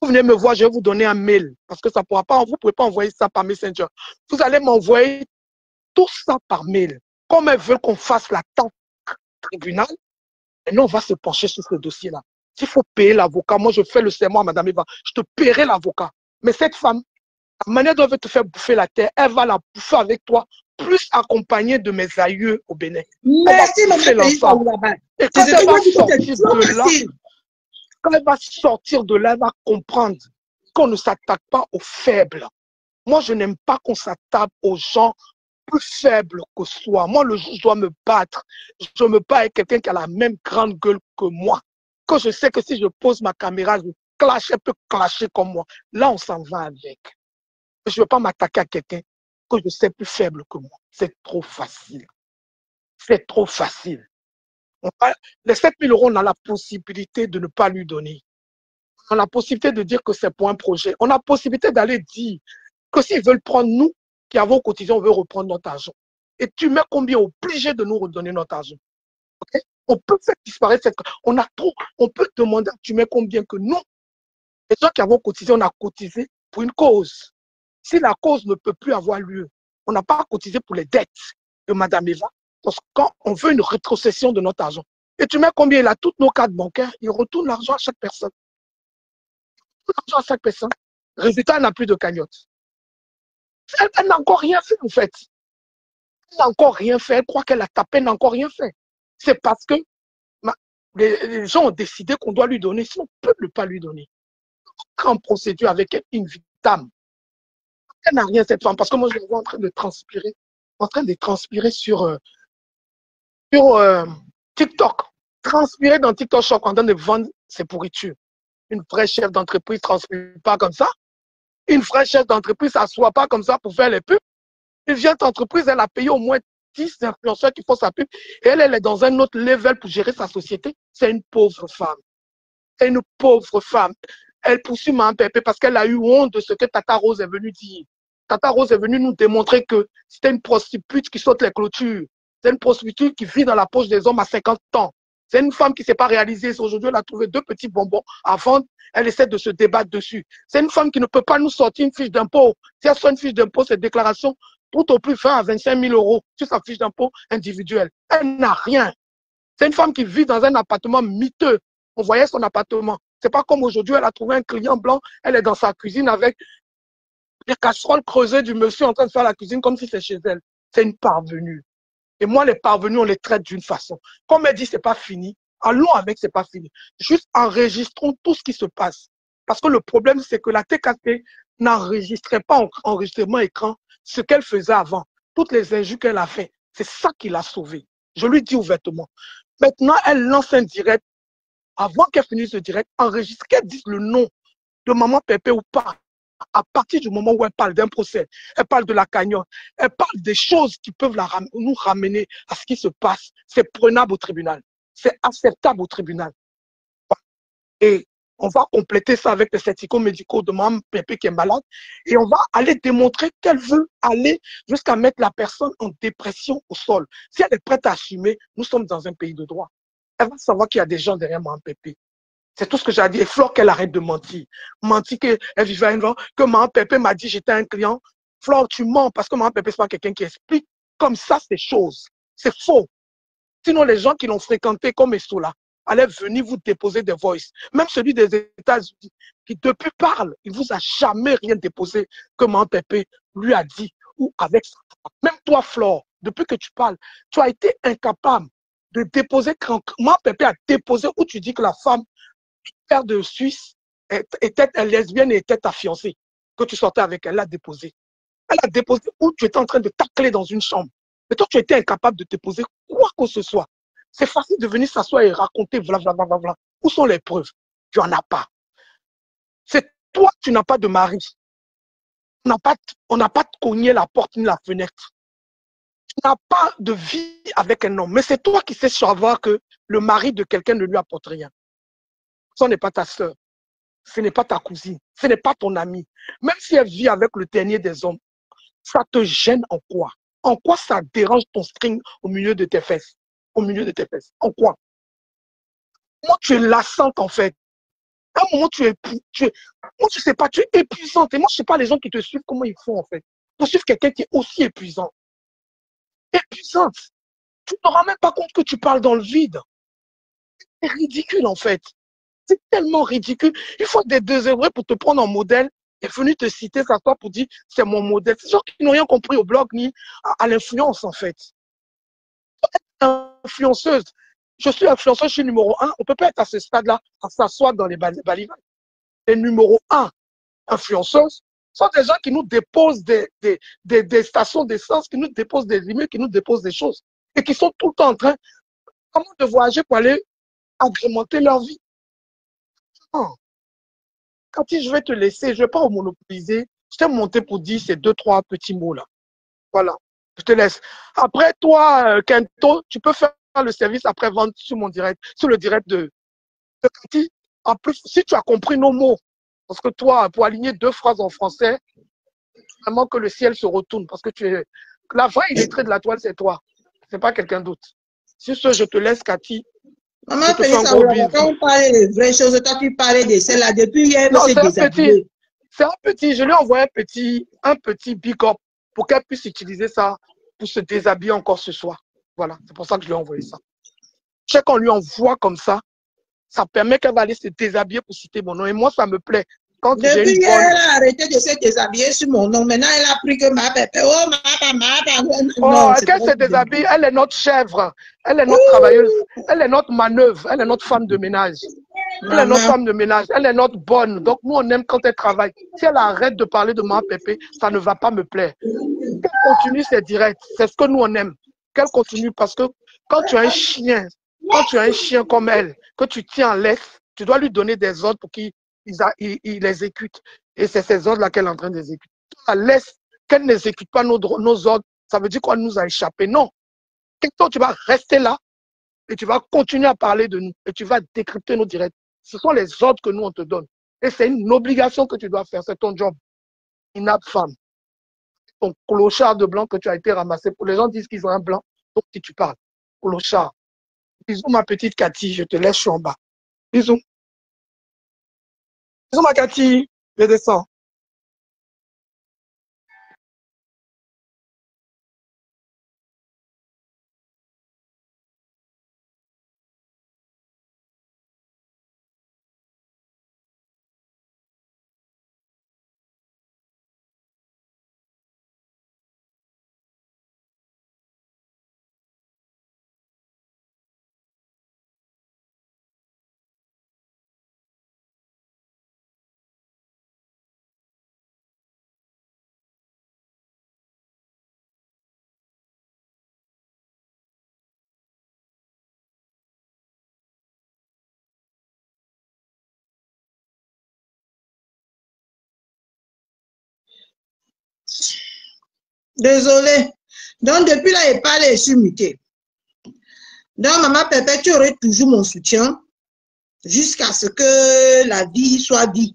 Vous venez me voir, je vais vous donner un mail, parce que ça pourra pas, vous ne pouvez pas envoyer ça par Messenger. Vous allez m'envoyer tout ça par mail. Comme elles veulent qu'on fasse l'attente tribunal, et nous, on va se pencher sur ce dossier-là. S'il faut payer l'avocat, moi, je fais le serment à Madame Eva, je te paierai l'avocat. Mais cette femme, la manière dont elle veut te faire bouffer la terre, elle va la bouffer avec toi, plus accompagnée de mes aïeux au Bénin. Merci, Maman Félix. Et quand elle va sortir de là, quand elle va sortir de là, elle va comprendre qu'on ne s'attaque pas aux faibles. Moi, je n'aime pas qu'on s'attaque aux gens plus faibles que soi. Moi, le jour où je dois me battre, je me bats avec quelqu'un qui a la même grande gueule que moi. Que je sais que si je pose ma caméra, je clash, elle peut clasher comme moi. Là, on s'en va avec. Je ne veux pas m'attaquer à quelqu'un que je sais plus faible que moi. C'est trop facile. C'est trop facile. Les 7 000 euros, on a la possibilité de ne pas lui donner. On a la possibilité de dire que c'est pour un projet. On a la possibilité d'aller dire que s'ils veulent prendre nous, qui avons cotisé, on veut reprendre notre argent. Et tu mets combien obligé de nous redonner notre argent. Okay? On peut faire disparaître cette... On a trop. On peut demander, tu mets combien que nous, les gens qui avons cotisé, on a cotisé pour une cause. Si la cause ne peut plus avoir lieu, on n'a pas cotisé pour les dettes de Mme Eva, parce que quand on veut une rétrocession de notre argent, et tu mets combien il a toutes nos cartes bancaires, il retourne l'argent à chaque personne. L'argent à chaque personne. Résultat, elle n'a plus de cagnotte. Elle n'a encore rien fait, en fait. Elle n'a encore rien fait. Elle croit qu'elle a tapé, elle n'a encore rien fait. C'est parce que les gens ont décidé qu'on doit lui donner, sinon on ne peut pas lui donner. En procédure avec elle, une victime. Elle n'a rien, cette femme, parce que moi, je la vois en train de transpirer sur TikTok. Transpirer dans TikTok Shop en train de vendre ses pourritures. Une vraie chef d'entreprise ne transpire pas comme ça. Une vraie chef d'entreprise ne s'assoit pas comme ça pour faire les pubs. Une vieille entreprise, elle a payé au moins 10 influenceurs qui font sa pub. Et elle est dans un autre level pour gérer sa société. C'est une pauvre femme. C'est une pauvre femme. Elle poursuit Maman Pépé parce qu'elle a eu honte de ce que Tata Rose est venue dire. Tata Rose est venue nous démontrer que c'était une prostituée qui saute les clôtures. C'est une prostituée qui vit dans la poche des hommes à 50 ans. C'est une femme qui ne s'est pas réalisée. Aujourd'hui, elle a trouvé 2 petits bonbons à vendre. Elle essaie de se débattre dessus. C'est une femme qui ne peut pas nous sortir une fiche d'impôt. Si elle sort une fiche d'impôt, c'est déclaration tout au plus 20 à 25 000 euros sur sa fiche d'impôt individuelle. Elle n'a rien. C'est une femme qui vit dans un appartement miteux. On voyait son appartement. C'est pas comme aujourd'hui, elle a trouvé un client blanc. Elle est dans sa cuisine avec les casseroles creusées du monsieur en train de faire la cuisine comme si c'est chez elle. C'est une parvenue. Et moi, les parvenus, on les traite d'une façon. Comme elle dit, c'est pas fini. Allons avec, c'est pas fini. Juste enregistrons tout ce qui se passe. Parce que le problème, c'est que la TKT n'enregistrait pas en enregistrement écran ce qu'elle faisait avant. Toutes les injures qu'elle a fait, c'est ça qui l'a sauvée. Je lui dis ouvertement. Maintenant, elle lance un direct. Avant qu'elle finisse le direct, enregistre, qu'elle dise le nom de Maman Pépé ou pas. À partir du moment où elle parle d'un procès, elle parle de la cagnotte, elle parle des choses qui peuvent nous ramener à ce qui se passe. C'est prenable au tribunal. C'est acceptable au tribunal. Et on va compléter ça avec les certificats médicaux de Maman Pépé qui est malade. Et on va aller démontrer qu'elle veut aller jusqu'à mettre la personne en dépression au sol. Si elle est prête à assumer, nous sommes dans un pays de droit. Elle va savoir qu'il y a des gens derrière Maman Pépé. C'est tout ce que j'ai dit. Et Flore, qu'elle arrête de mentir. Mentir qu'elle vivait à une vente, que Maman Pépé m'a dit j'étais un client. Flore, tu mens parce que Maman Pépé, c'est pas quelqu'un qui explique comme ça ces choses. C'est faux. Sinon, les gens qui l'ont fréquenté comme Essoula allaient venir vous déposer des voices. Même celui des États-Unis qui depuis parle, il ne vous a jamais rien déposé que Maman Pépé lui a dit ou avec ça. Même toi, Flore, depuis que tu parles, tu as été incapable de déposer quand Maman Pépé a déposé où tu dis que la femme père de Suisse était lesbienne et était ta fiancée, que tu sortais avec elle, elle l'a déposé. Elle a déposé où tu étais en train de tacler dans une chambre. Mais toi, tu étais incapable de déposer quoi que ce soit. C'est facile de venir s'asseoir et raconter, blablabla. Où sont les preuves? Tu n'en as pas. C'est toi, tu n'as pas de mari. On n'a pas cogné la porte ni la fenêtre. Tu n'as pas de vie avec un homme. Mais c'est toi qui sais savoir que le mari de quelqu'un ne lui apporte rien. Ce n'est pas ta soeur, ce n'est pas ta cousine, ce n'est pas ton ami. Même si elle vit avec le dernier des hommes, ça te gêne en quoi? En quoi ça dérange ton string au milieu de tes fesses? Au milieu de tes fesses. En quoi? Moi, tu es lassante en fait. À un moment, moi, je sais pas, tu es épuisante. Et moi, je sais pas les gens qui te suivent, comment ils font en fait. Pour suivre quelqu'un qui est aussi épuisant. Épuisante. Tu ne te rends même pas compte que tu parles dans le vide. C'est ridicule en fait. C'est tellement ridicule. Il faut des désœuvrés pour te prendre en modèle et venir te citer ça toi pour dire c'est mon modèle. C'est gens qui n'ont rien compris au blog ni à l'influence en fait. Influenceuse. Je suis influenceuse, je suis numéro 1. On ne peut pas être à ce stade-là à s'asseoir dans les balivages. Les numéro 1 influenceuses sont des gens qui nous déposent des stations d'essence, qui nous déposent des emails, qui nous déposent des choses. Et qui sont tout le temps en train de voyager pour aller agrémenter leur vie. Non. Quand je vais te laisser, je ne vais pas monopoliser. Je t'ai monté pour dire ces 2-3 petits mots-là. Voilà. Je te laisse. Après, toi, Kento, tu peux faire le service après-vente sur mon direct, sur le direct de Cathy. En plus, si tu as compris nos mots, parce que toi, pour aligner 2 phrases en français, vraiment que le ciel se retourne, parce que tu es la vraie illettrée de la toile, c'est toi. C'est pas quelqu'un d'autre. Sur ce, je te laisse, Cathy. Maman, Je te fais un gros bisou. quand on parlait des vraies choses, toi, tu parlais de celle-là. Depuis hier, elle s'est déshabillée. C'est un petit, je lui ai envoyé un petit big up pour qu'elle puisse utiliser ça pour se déshabiller encore ce soir. Voilà, c'est pour ça que je lui ai envoyé ça. Je sais qu'on lui envoie comme ça permet qu'elle va aller se déshabiller pour citer mon nom. Et moi, ça me plaît. Quand depuis hier, elle a arrêté de se déshabiller sur mon nom. Maintenant, elle a pris que ma pépé. Oh, qu'elle se déshabille, elle est notre chèvre. Elle est notre travailleuse. Elle est notre manœuvre. Elle est notre femme de ménage. Elle est notre femme de ménage. Elle est notre bonne. Donc, nous, on aime quand elle travaille. Si elle arrête de parler de ma pépé, ça ne va pas me plaire. Qu'elle continue ses directs. C'est ce que nous, on aime. Qu'elle continue parce que quand tu as un chien, comme elle, que tu tiens en laisse, tu dois lui donner des ordres pour qu'il exécute. Et c'est ces ordres-là qu'elle est en train d'exécuter. La laisse qu'elle n'exécute pas nos ordres, ça veut dire qu'on nous a échappé. Non. Quelque tu vas rester là et tu vas continuer à parler de nous et tu vas décrypter nos directs. Ce sont les ordres que nous, on te donne. Et c'est une obligation que tu dois faire. C'est ton job. Inapte femme. Ton clochard de blanc que tu as été ramassé. Pour les gens disent qu'ils ont un blanc. Donc, si tu parles. Clochard. Bisous, ma petite Cathy. Je te laisse, je suis en bas. Bisous. Bisous, ma Cathy. Je descends. Désolée. Donc, depuis là, il parle et je suis mutée. Donc, maman Pépé, tu aurais toujours mon soutien jusqu'à ce que la vie soit vie.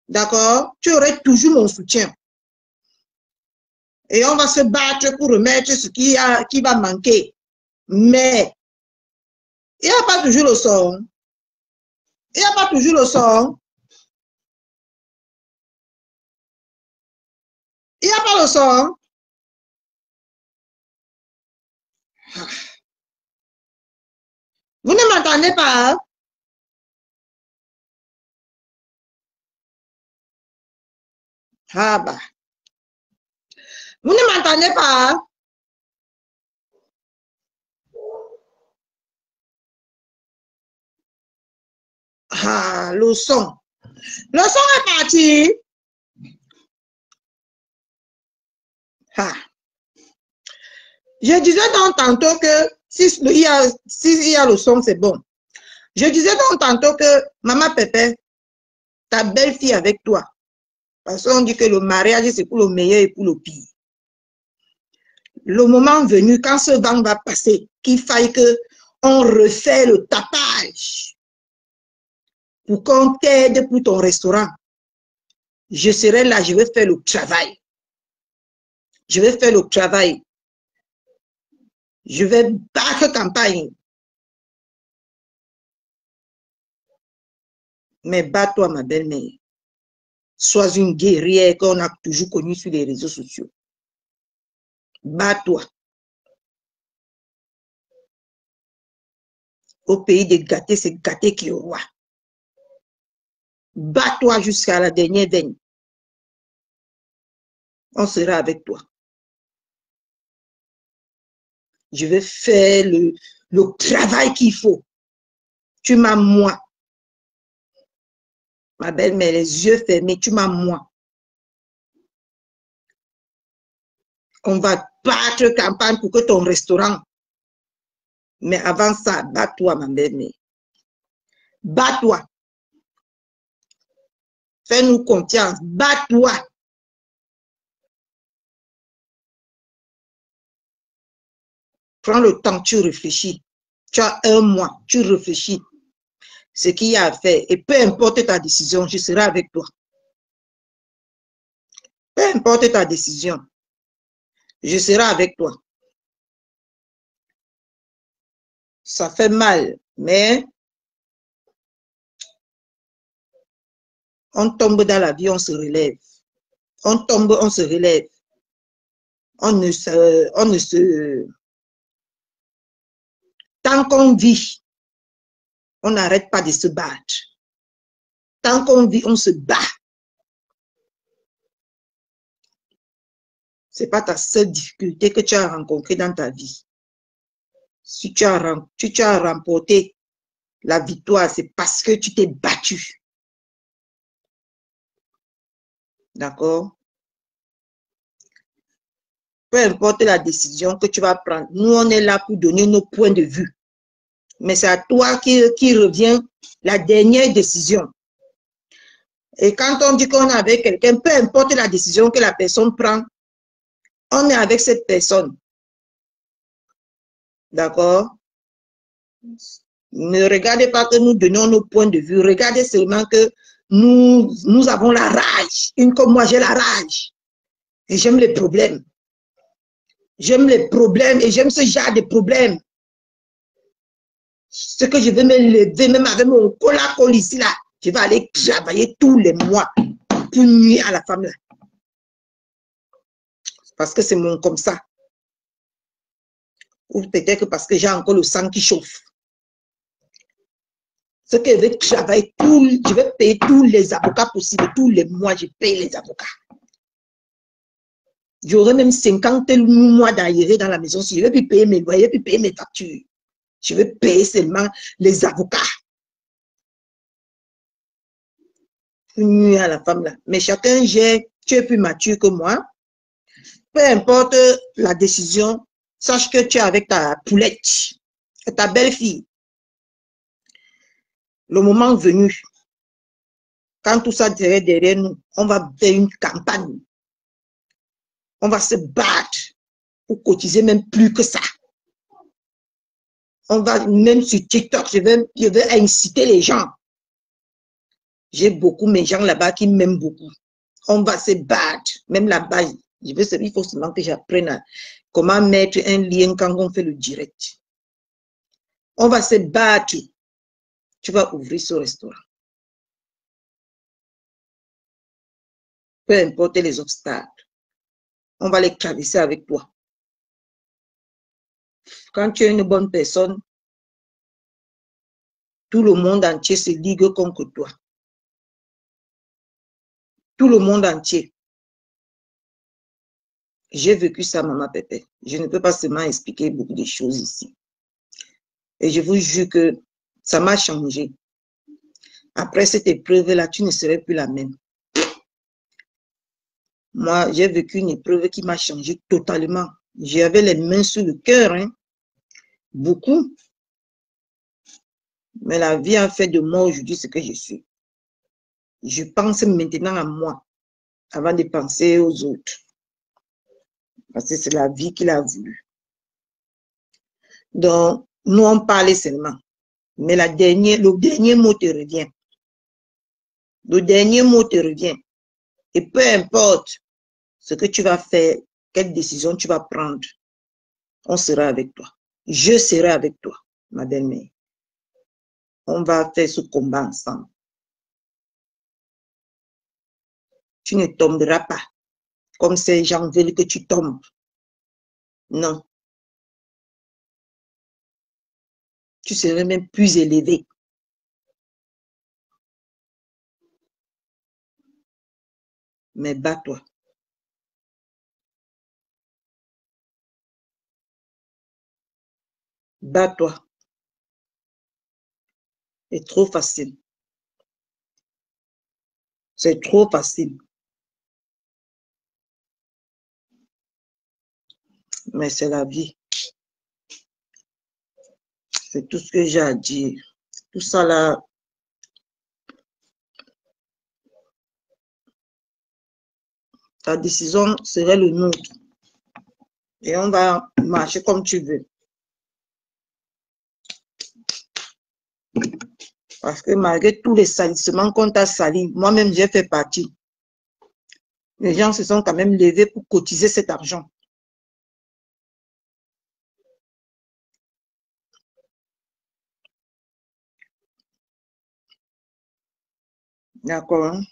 D'accord? Tu aurais toujours mon soutien. Et on va se battre pour remettre ce qui va manquer. Mais, il n'y a pas toujours le son. Il n'y a pas toujours le son. Il n'y a pas le son. Vous ne m'entendez pas? Ah bah. Vous ne m'entendez pas? Ah, le son. Le son est parti. Ah. Je disais donc tantôt que si il y a le son, c'est bon. Je disais donc tantôt que maman Pépé, ta belle-fille avec toi. Parce qu'on dit que le mariage, c'est pour le meilleur et pour le pire. Le moment venu, quand ce vent va passer, qu'il faille qu'on refait le tapage pour qu'on t'aide pour ton restaurant. Je serai là, je vais faire le travail. Je vais faire le travail. Je vais battre campagne. Mais bats-toi, ma belle-mère. Sois une guerrière qu'on a toujours connue sur les réseaux sociaux. Bats-toi. Au pays des gâtés, c'est gâté qui est roi. Bats-toi jusqu'à la dernière veine. On sera avec toi. Je vais faire le travail qu'il faut. Tu m'as moi. Ma belle-mère, les yeux fermés, tu m'as moi. On va battre campagne pour que ton restaurant. Mais avant ça, bats-toi, ma belle-mère. Bats-toi. Fais-nous confiance. Bats-toi. Prends le temps, tu réfléchis. Tu as un mois, tu réfléchis ce qu'il y a à faire. Et peu importe ta décision, je serai avec toi. Peu importe ta décision, je serai avec toi. Ça fait mal, mais on tombe dans la vie, on se relève. On tombe, on se relève. On ne se... Tant qu'on vit, on n'arrête pas de se battre. Tant qu'on vit, on se bat. Ce n'est pas ta seule difficulté que tu as rencontrée dans ta vie. Si tu as remporté la victoire, c'est parce que tu t'es battu. D'accord? Peu importe la décision que tu vas prendre, nous, on est là pour donner nos points de vue. Mais c'est à toi qui revient la dernière décision. Et quand on dit qu'on est avec quelqu'un, peu importe la décision que la personne prend, on est avec cette personne. D'accord? Ne regardez pas que nous donnons nos points de vue. Regardez seulement que nous avons la rage. Une comme moi, j'ai la rage. Et j'aime les problèmes. J'aime les problèmes et j'aime ce genre de problèmes. Ce que je vais me lever, même avec mon cola-cola ici, là, je vais aller travailler tous les mois pour nuire à la femme, là. Parce que c'est mon comme ça. Ou peut-être que parce que j'ai encore le sang qui chauffe. Ce que je vais travailler, je vais payer tous les avocats possibles. Tous les mois, je paye les avocats. J'aurai même 50 mois d'arriérés dans la maison. Si je ne vais plus payer mes loyers, plus payer mes factures. Je vais payer seulement les avocats. Pour nuire à la femme là. Mais chacun, tu es plus mature que moi. Peu importe la décision, sache que tu es avec ta poulette, ta belle-fille. Le moment venu, quand tout ça serait derrière nous, on va faire une campagne. On va se battre pour cotiser même plus que ça. On va même sur TikTok, je vais inciter les gens. J'ai beaucoup mes gens là-bas qui m'aiment beaucoup. On va se battre, même là-bas. Il faut seulement que j'apprenne comment mettre un lien quand on fait le direct. On va se battre. Tu vas ouvrir ce restaurant. Peu importe les obstacles. On va les traverser avec toi. Quand tu es une bonne personne, tout le monde entier se ligue contre toi. Tout le monde entier. J'ai vécu ça, maman Pépé. Je ne peux pas seulement expliquer beaucoup de choses ici. Et je vous jure que ça m'a changé. Après cette épreuve-là, tu ne serais plus la même. Moi, j'ai vécu une épreuve qui m'a changé totalement. J'avais les mains sur le cœur, hein. Beaucoup. Mais la vie a fait de moi aujourd'hui ce que je suis. Je pense maintenant à moi, avant de penser aux autres. Parce que c'est la vie qu'il a voulu. Donc, nous, on parlait seulement. Mais le dernier mot te revient. Le dernier mot te revient. Et peu importe ce que tu vas faire, quelle décision tu vas prendre, on sera avec toi. Je serai avec toi, ma belle-mère. On va faire ce combat ensemble. Tu ne tomberas pas comme ces gens veulent que tu tombes. Non. Tu serais même plus élevé. Mais bats-toi. Bats-toi. C'est trop facile. C'est trop facile. Mais c'est la vie. C'est tout ce que j'ai à dire. Tout ça là, ta décision serait le nôtre. Et on va marcher comme tu veux. Parce que malgré tous les salissements qu'on t'a sali, moi-même, j'ai fait partie. Les gens se sont quand même levés pour cotiser cet argent. D'accord, hein?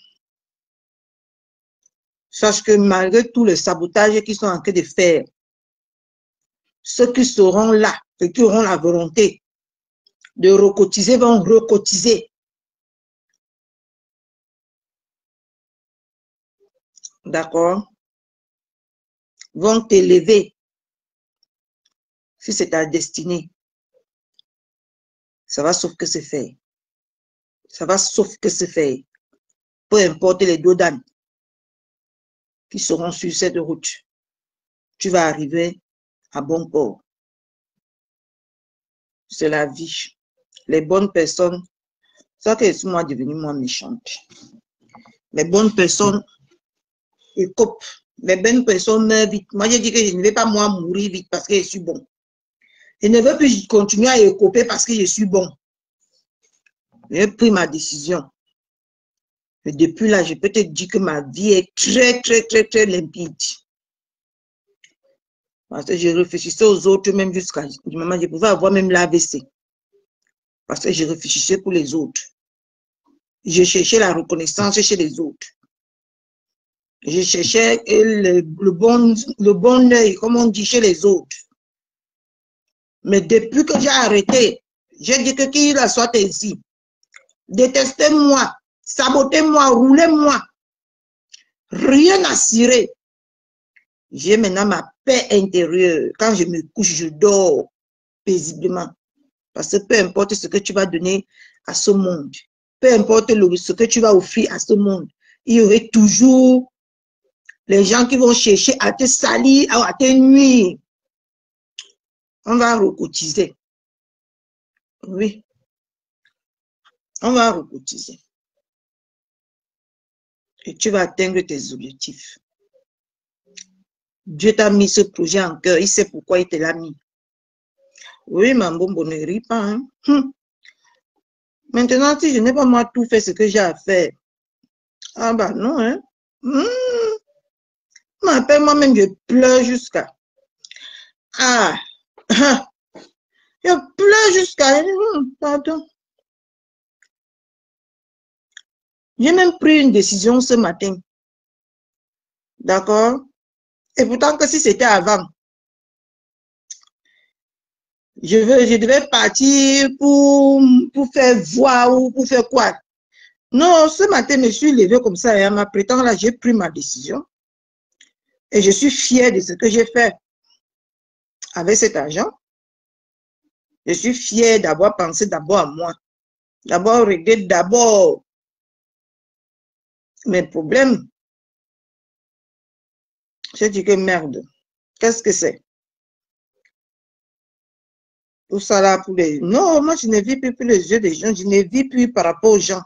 Sache que malgré tout le sabotage qu'ils sont en train de faire, ceux qui seront là et qui auront la volonté de recotiser vont recotiser. D'accord? Vont t'élever si c'est ta destinée. Ça va sauf que c'est fait. Ça va sauf que c'est fait. Peu importe les dos d'âne qui seront sur cette route, tu vas arriver à bon port. C'est la vie. Les bonnes personnes, ça que c'est moi devenue moi méchante. Les bonnes personnes écopent. Les bonnes personnes meurent vite. Moi, j'ai dit que je ne vais pas moi mourir vite parce que je suis bon. Je ne veux plus continuer à écoper parce que je suis bon. J'ai pris ma décision. Et depuis là, je peux te dire que ma vie est très, très, très, très limpide. Parce que je réfléchissais aux autres, même jusqu'à du moment je pouvais avoir même l'AVC. Parce que je réfléchissais pour les autres. Je cherchais la reconnaissance chez les autres. Je cherchais le bon œil, comme on dit, chez les autres. Mais depuis que j'ai arrêté, j'ai dit que qu'il soit ainsi. Détestez-moi, sabotez-moi, roulez-moi. Rien à cirer. J'ai maintenant ma paix intérieure. Quand je me couche, je dors paisiblement. Parce que peu importe ce que tu vas donner à ce monde, peu importe ce que tu vas offrir à ce monde, il y aurait toujours les gens qui vont chercher à te salir, à te nuire. On va recotiser. Oui. On va recotiser. Et tu vas atteindre tes objectifs. Dieu t'a mis ce projet en cœur. Il sait pourquoi il te l'a mis. Oui, ma bombe ne rit pas. Hein? Maintenant, si je n'ai pas moi tout fait ce que j'ai à faire, ah bah non, hein. M'appelle moi-même, je pleure jusqu'à. Ah, je pleure jusqu'à. Pardon. J'ai même pris une décision ce matin. D'accord? Et pourtant que si c'était avant, je devais partir pour faire voir ou pour faire quoi. Non, ce matin, je me suis levée comme ça et en m'apprêtant là, j'ai pris ma décision. Et je suis fière de ce que j'ai fait avec cet argent. Je suis fière d'avoir pensé d'abord à moi. D'avoir réglé d'abord mes problèmes. J'ai dit que merde. Qu'est-ce que c'est? Tout ça là pour les... Non, moi je ne vis plus pour les yeux des gens. Je ne vis plus par rapport aux gens.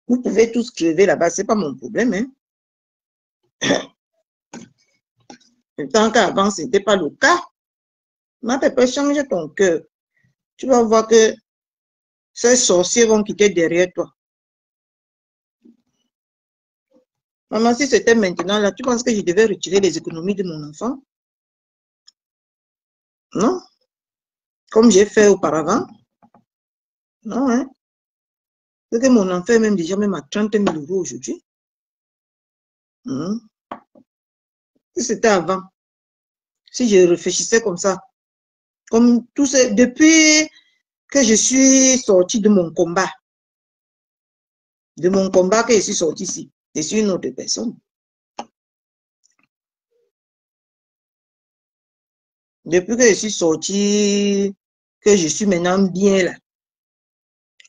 Vous pouvez tous crever là-bas. Ce n'est pas mon problème. Hein? Tant qu'avant, ce n'était pas le cas. Ma pépé, change ton cœur. Tu vas voir que ces sorciers vont quitter derrière toi. Maman, si c'était maintenant là, tu penses que je devais retirer les économies de mon enfant? Non. Comme j'ai fait auparavant. Non, hein. C'est que mon enfant est même déjà même à 30 000 € aujourd'hui. Si c'était avant. Si je réfléchissais comme ça. Comme tout ça, depuis que je suis sortie de mon combat. De mon combat que je suis sortie ici. Je suis une autre personne. Depuis que je suis sortie, que je suis maintenant bien là.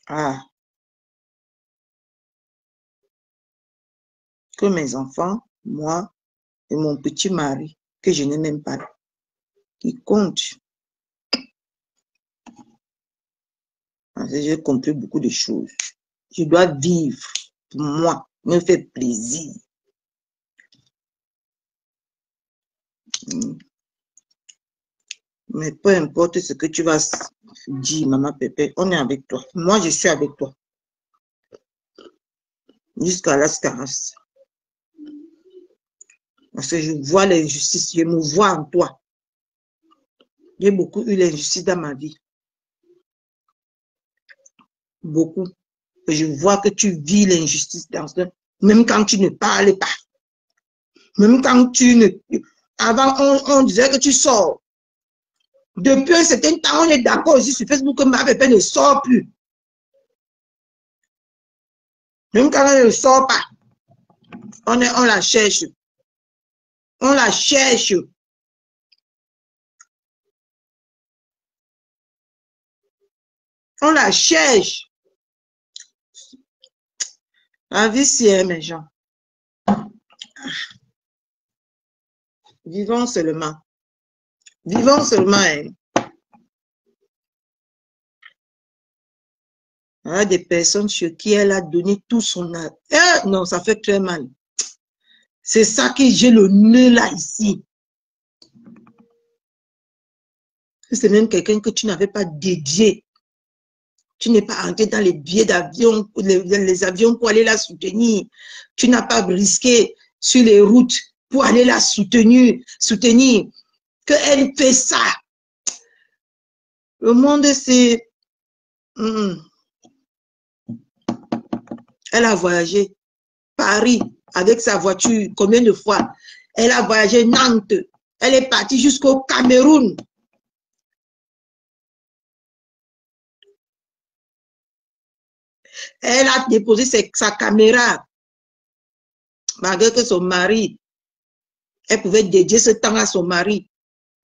Ah. Que mes enfants, moi et mon petit mari, que je n'ai même pas, qui compte. J'ai compris beaucoup de choses. Je dois vivre pour moi, me faire plaisir. Mais peu importe ce que tu vas dire, maman Pépé, on est avec toi. Moi, je suis avec toi. Jusqu'à la scarce. Parce que je vois l'injustice, je me vois en toi. J'ai beaucoup eu l'injustice dans ma vie. Beaucoup. Et je vois que tu vis l'injustice dans ce... Même quand tu ne parles pas. Même quand tu ne... Avant, on disait que tu sors. Depuis un certain temps, on est d'accord aussi sur Facebook que ma pépé ne sort plus. Même quand elle ne sort pas, on la cherche. On la cherche. On la cherche. La vie, c'est mes gens. Vivons seulement. Vivons seulement. Hein. Il y a des personnes sur qui elle a donné tout son âme. Non, ça fait très mal. C'est ça que j'ai le nez là, ici. C'est même quelqu'un que tu n'avais pas dédié. Tu n'es pas entré dans les billets d'avion, les avions pour aller la soutenir. Tu n'as pas risqué sur les routes pour aller la soutenir. Qu'elle fait ça. Le monde, c'est... Elle a voyagé Paris avec sa voiture. Combien de fois? Elle a voyagé Nantes. Elle est partie jusqu'au Cameroun. Elle a déposé sa caméra. Malgré que son mari, elle pouvait dédier ce temps à son mari.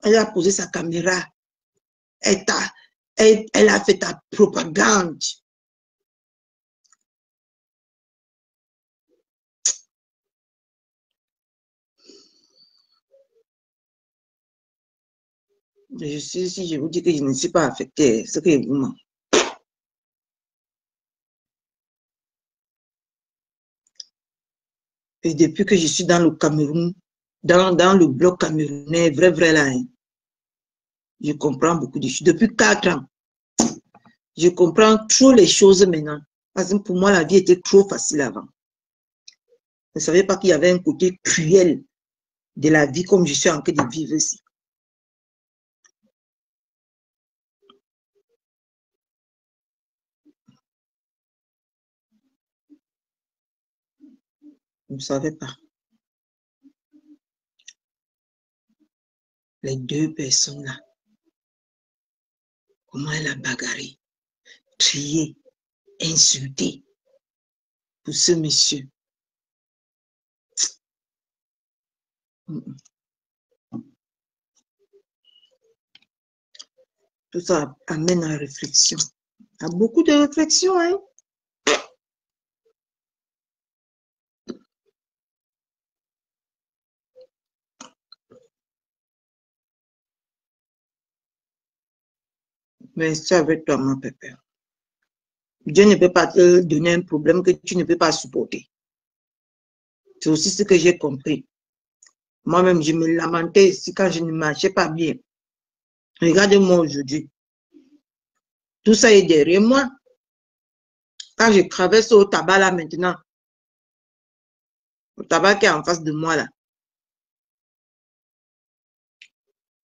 Elle a posé sa caméra. Elle a fait ta propagande. Si je vous dis que je ne suis pas affectée, c'est que vous mentez. Et depuis que je suis dans le Cameroun, dans le bloc camerounais, vrai là, hein, je comprends beaucoup de choses. Depuis 4 ans, je comprends trop les choses maintenant. Parce que pour moi, la vie était trop facile avant. Je ne savais pas qu'il y avait un côté cruel de la vie comme je suis en train de vivre ici. Je ne savais pas. Les 2 personnes là, comment elle a bagarré, crié, insulté pour ce monsieur. Tout ça amène à la réflexion. À beaucoup de réflexions, hein. Mais c'est avec toi, mon pépé. Dieu ne peut pas te donner un problème que tu ne peux pas supporter. C'est aussi ce que j'ai compris. Moi-même, je me lamentais ici quand je ne marchais pas bien. Regardez-moi aujourd'hui. Tout ça est derrière moi. Quand je traverse au tabac là maintenant, le tabac qui est en face de moi là,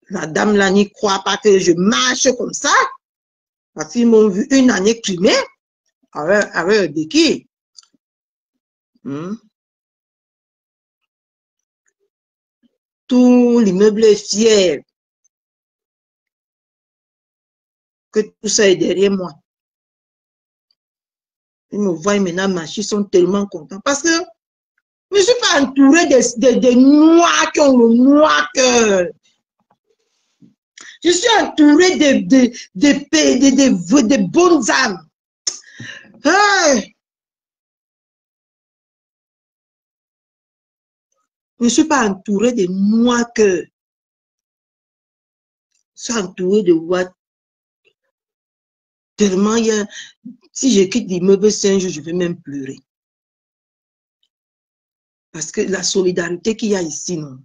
la dame là n'y croit pas que je marche comme ça. Parce qu'ils m'ont vu une année primée avec un béquille. Tout l'immeuble est fier que tout ça est derrière moi. Ils me voient maintenant marcher, ils sont tellement contents. Parce que je ne suis pas entourée de noirs qui ont le noir cœur. Je suis entourée de bonnes âmes. Hey! Je ne suis pas entourée de noirs cœur. Je suis entourée de what? Tellement il y a... Si je quitte l'immeuble 5 jours, je vais même pleurer. Parce que la solidarité qu'il y a ici, non.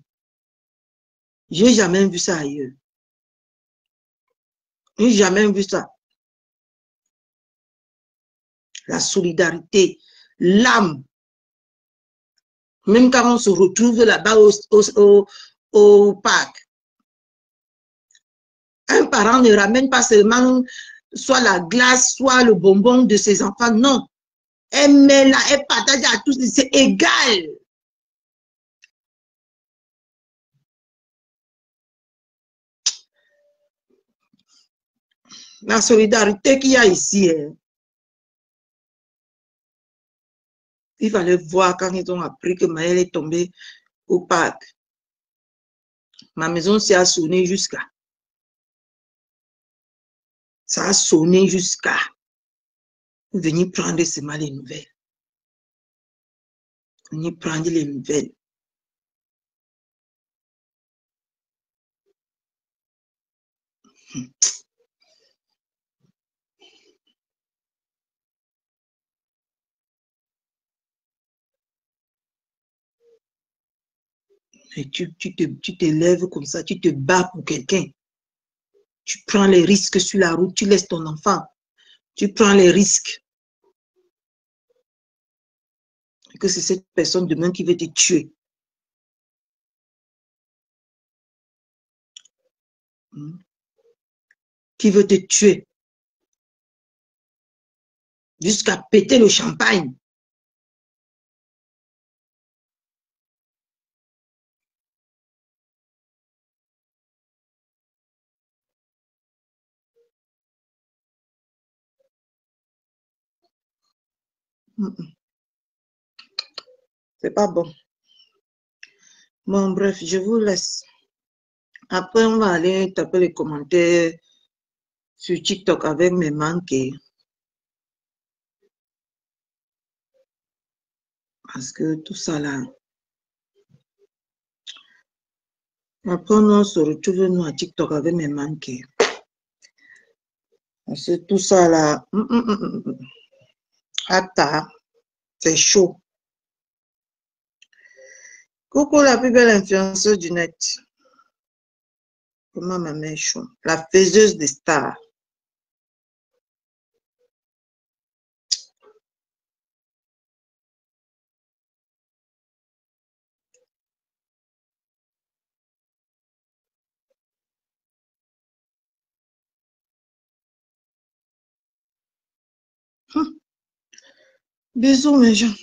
Je n'ai jamais vu ça ailleurs. Je n'ai jamais vu ça. La solidarité, l'âme. Même quand on se retrouve là-bas au parc, un parent ne ramène pas seulement soit la glace, soit le bonbon de ses enfants. Non. Elle met là, elle partage à tous. C'est égal. La solidarité qu'il y a ici, il fallait voir quand ils ont appris que Maëlle est tombée au parc. Ma maison s'est sonné jusqu'à. Ça a sonné jusqu'à venir prendre seulement les nouvelles. Venir prendre les nouvelles. Et tu t'élèves comme ça, tu te bats pour quelqu'un. Tu prends les risques sur la route, tu laisses ton enfant. Tu prends les risques. Et que c'est cette personne demain qui veut te tuer. Qui veut te tuer. Jusqu'à péter le champagne. C'est pas bon. Bon, bref, je vous laisse. Après, on va aller taper les commentaires sur TikTok avec mes manqués. Parce que tout ça là. Après, on se retrouve nous à TikTok avec mes manqués. Parce que tout ça là. Attends, c'est chaud. Coucou la plus belle influenceuse du net. Comment ma mère est chaud. La faiseuse des stars. Bisous mes gens.